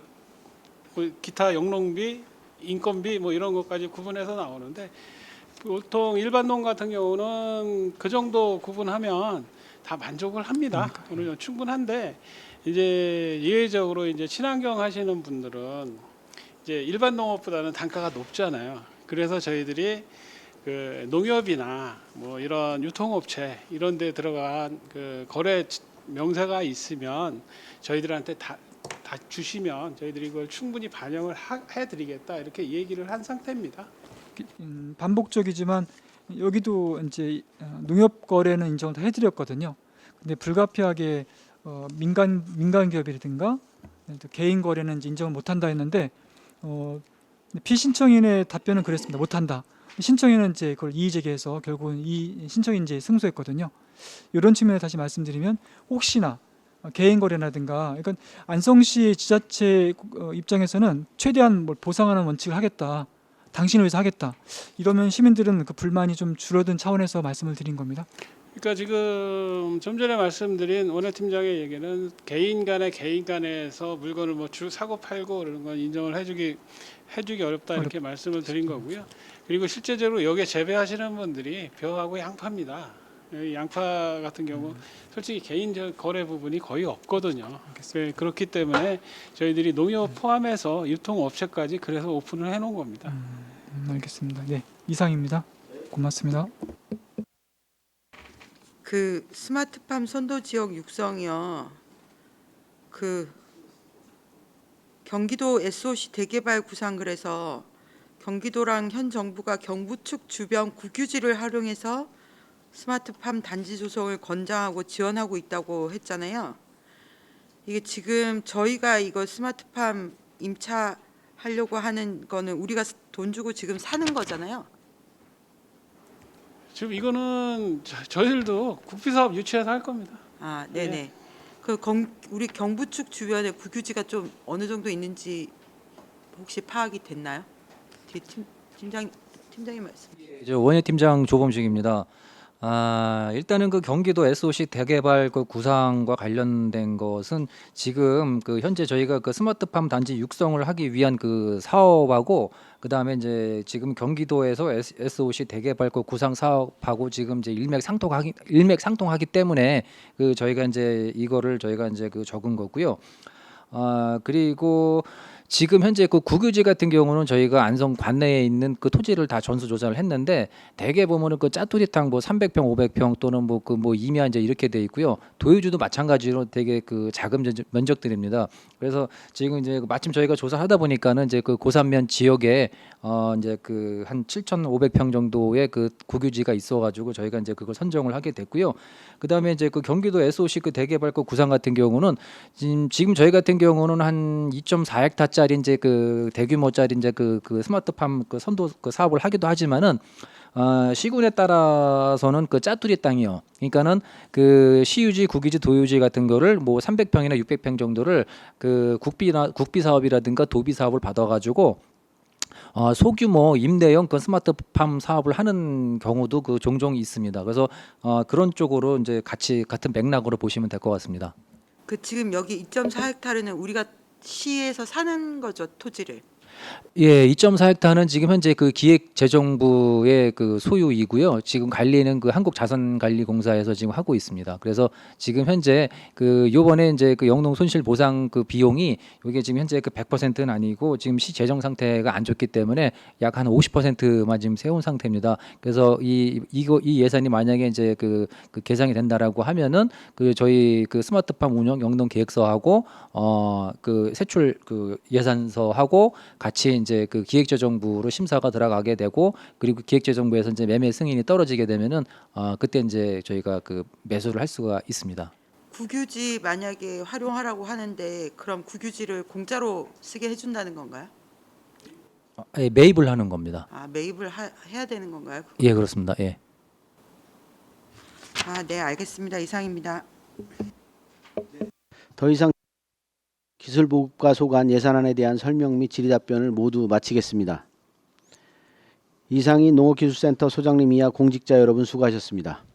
기타 영농비, 인건비 뭐 이런 것까지 구분해서 나오는데 보통 일반 농 같은 경우는 그 정도 구분하면 다 만족을 합니다. 어느 정도 충분한데 이제 예외적으로 이제 친환경 하시는 분들은 이제 일반 농업보다는 단가가 높잖아요. 그래서 저희들이 농협이나 뭐 이런 유통업체 이런 데 들어간 거래 명세가 있으면 저희들한테 다 주시면 저희들이 그걸 충분히 반영을 해드리겠다 이렇게 얘기를 한 상태입니다. 반복적이지만 여기도 이제 농협 거래는 인정을 다 해드렸거든요. 근데 불가피하게 민간 기업이라든가 개인 거래는 이제 인정을 못한다 했는데 피신청인의 답변은 그랬습니다. 못한다. 신청인은 이제 그걸 이의 제기해서 결국은 이 신청인 이제 승소했거든요. 이런 측면에 다시 말씀드리면 혹시나 개인 거래라든가, 그러니까 안성시 지자체 입장에서는 최대한 뭘 보상하는 원칙을 하겠다, 당신을 위해서 하겠다. 이러면 시민들은 그 불만이 좀 줄어든 차원에서 말씀을 드린 겁니다. 그러니까 지금 좀 전에 말씀드린 원해 팀장의 얘기는 개인 간에서 물건을 뭐 사고 팔고 그러는 건 인정을 해주기 어렵다 이렇게 말씀을 드린 거고요. 그리고 실제적으로 여기에 재배하시는 분들이 벼하고 양파입니다. 이 양파 같은 경우 솔직히 개인 거래 부분이 거의 없거든요. 그렇기 때문에 저희들이 농협 포함해서 유통업체까지 그래서 오픈을 해놓은 겁니다. 알겠습니다. 네, 이상입니다. 고맙습니다. 그 스마트팜 선도지역 육성이요. 경기도 SOC 대개발 구상 그래서 경기도랑 현 정부가 경부축 주변 국유지를 활용해서 스마트팜 단지 조성을 권장하고 지원하고 있다고 했잖아요. 이게 지금 저희가 이거 스마트팜 임차하려고 하는 거는 우리가 돈 주고 지금 사는 거잖아요. 지금 이거는 저희들도 국비사업 유치해서 할 겁니다. 아, 네네. 네. 우리 경부축 주변에 국유지가 좀 어느 정도 있는지 혹시 파악이 됐나요? 팀장님 말씀. 저 원예 팀장 조범식입니다. 일단은 그 경기도 SOC 대개발 그 구상과 관련된 것은 지금 그 현재 저희가 그 스마트팜 단지 육성을 하기 위한 그 사업하고 그다음에 이제 지금 경기도에서 SOC 대개발 그 구상 사업하고 지금 이제 일맥상통하기 때문에 그 저희가 이제 이거를 저희가 이제 그 적은 거고요. 그리고 지금 현재 그 국유지 같은 경우는 저희가 안성 관내에 있는 그 토지를 다 전수 조사를 했는데 대개 보면은 그 짜투리탕 뭐 300평, 500평 또는 뭐 임야 이제 이렇게 돼 있고요. 도유주도 마찬가지로 되게 그 작은 면적들입니다. 그래서 지금 이제 마침 저희가 조사하다 보니까는 이제 그 고산면 지역에 이제 그 한 7,500평 정도의 그 국유지가 있어가지고 저희가 이제 그걸 선정을 하게 됐고요. 그다음에 이제 그 경기도 SOC 그 대개발 그 구상 같은 경우는 지금 저희 같은 경우는 한 2.4헥타짜리 이제 그 대규모짜리 이제 그 스마트팜 그 선도 그 사업을 하기도 하지만은 시군에 따라서는 그 짜투리 땅이요. 그러니까는 그 시유지, 국유지, 도유지 같은 거를 뭐 300평이나 600평 정도를 그 국비 사업이라든가 도비 사업을 받아가지고 소규모 임대형 그 스마트팜 사업을 하는 경우도 그 종종 있습니다. 그래서 그런 쪽으로 이제 같은 맥락으로 보시면 될 것 같습니다. 그 지금 여기 2.4헥타르는 우리가 시에서 사는 거죠, 토지를. 예, 2.4헥타르는 지금 현재 그 기획재정부의 그 소유이고요. 지금 관리는 그 한국자산관리공사에서 지금 하고 있습니다. 그래서 지금 현재 그 요번에 이제 그 영농 손실 보상 그 비용이 이게 지금 현재 그 100%는 아니고 지금 시 재정 상태가 안 좋기 때문에 약 한 50%만 지금 세운 상태입니다. 그래서 이 예산이 만약에 이제 그 계상이 된다라고 하면은 그 저희 그 스마트팜 운영 영농 계획서하고 그 세출 그 예산서하고 같이 이제 그 기획재정부로 심사가 들어가게 되고, 그리고 기획재정부에서 이제 매매 승인이 떨어지게 되면은 그때 이제 저희가 그 매수를 할 수가 있습니다. 국유지 만약에 활용하라고 하는데 그럼 국유지를 공짜로 쓰게 해준다는 건가요? 예, 매입을 하는 겁니다. 아, 매입을 해야 되는 건가요? 예, 그렇습니다. 예. 아, 네, 알겠습니다. 이상입니다. 더 이상 기술보급과 소관 예산안에 대한 설명 및 질의답변을 모두 마치겠습니다. 이상희 농업기술센터 소장님 이하 공직자 여러분 수고하셨습니다.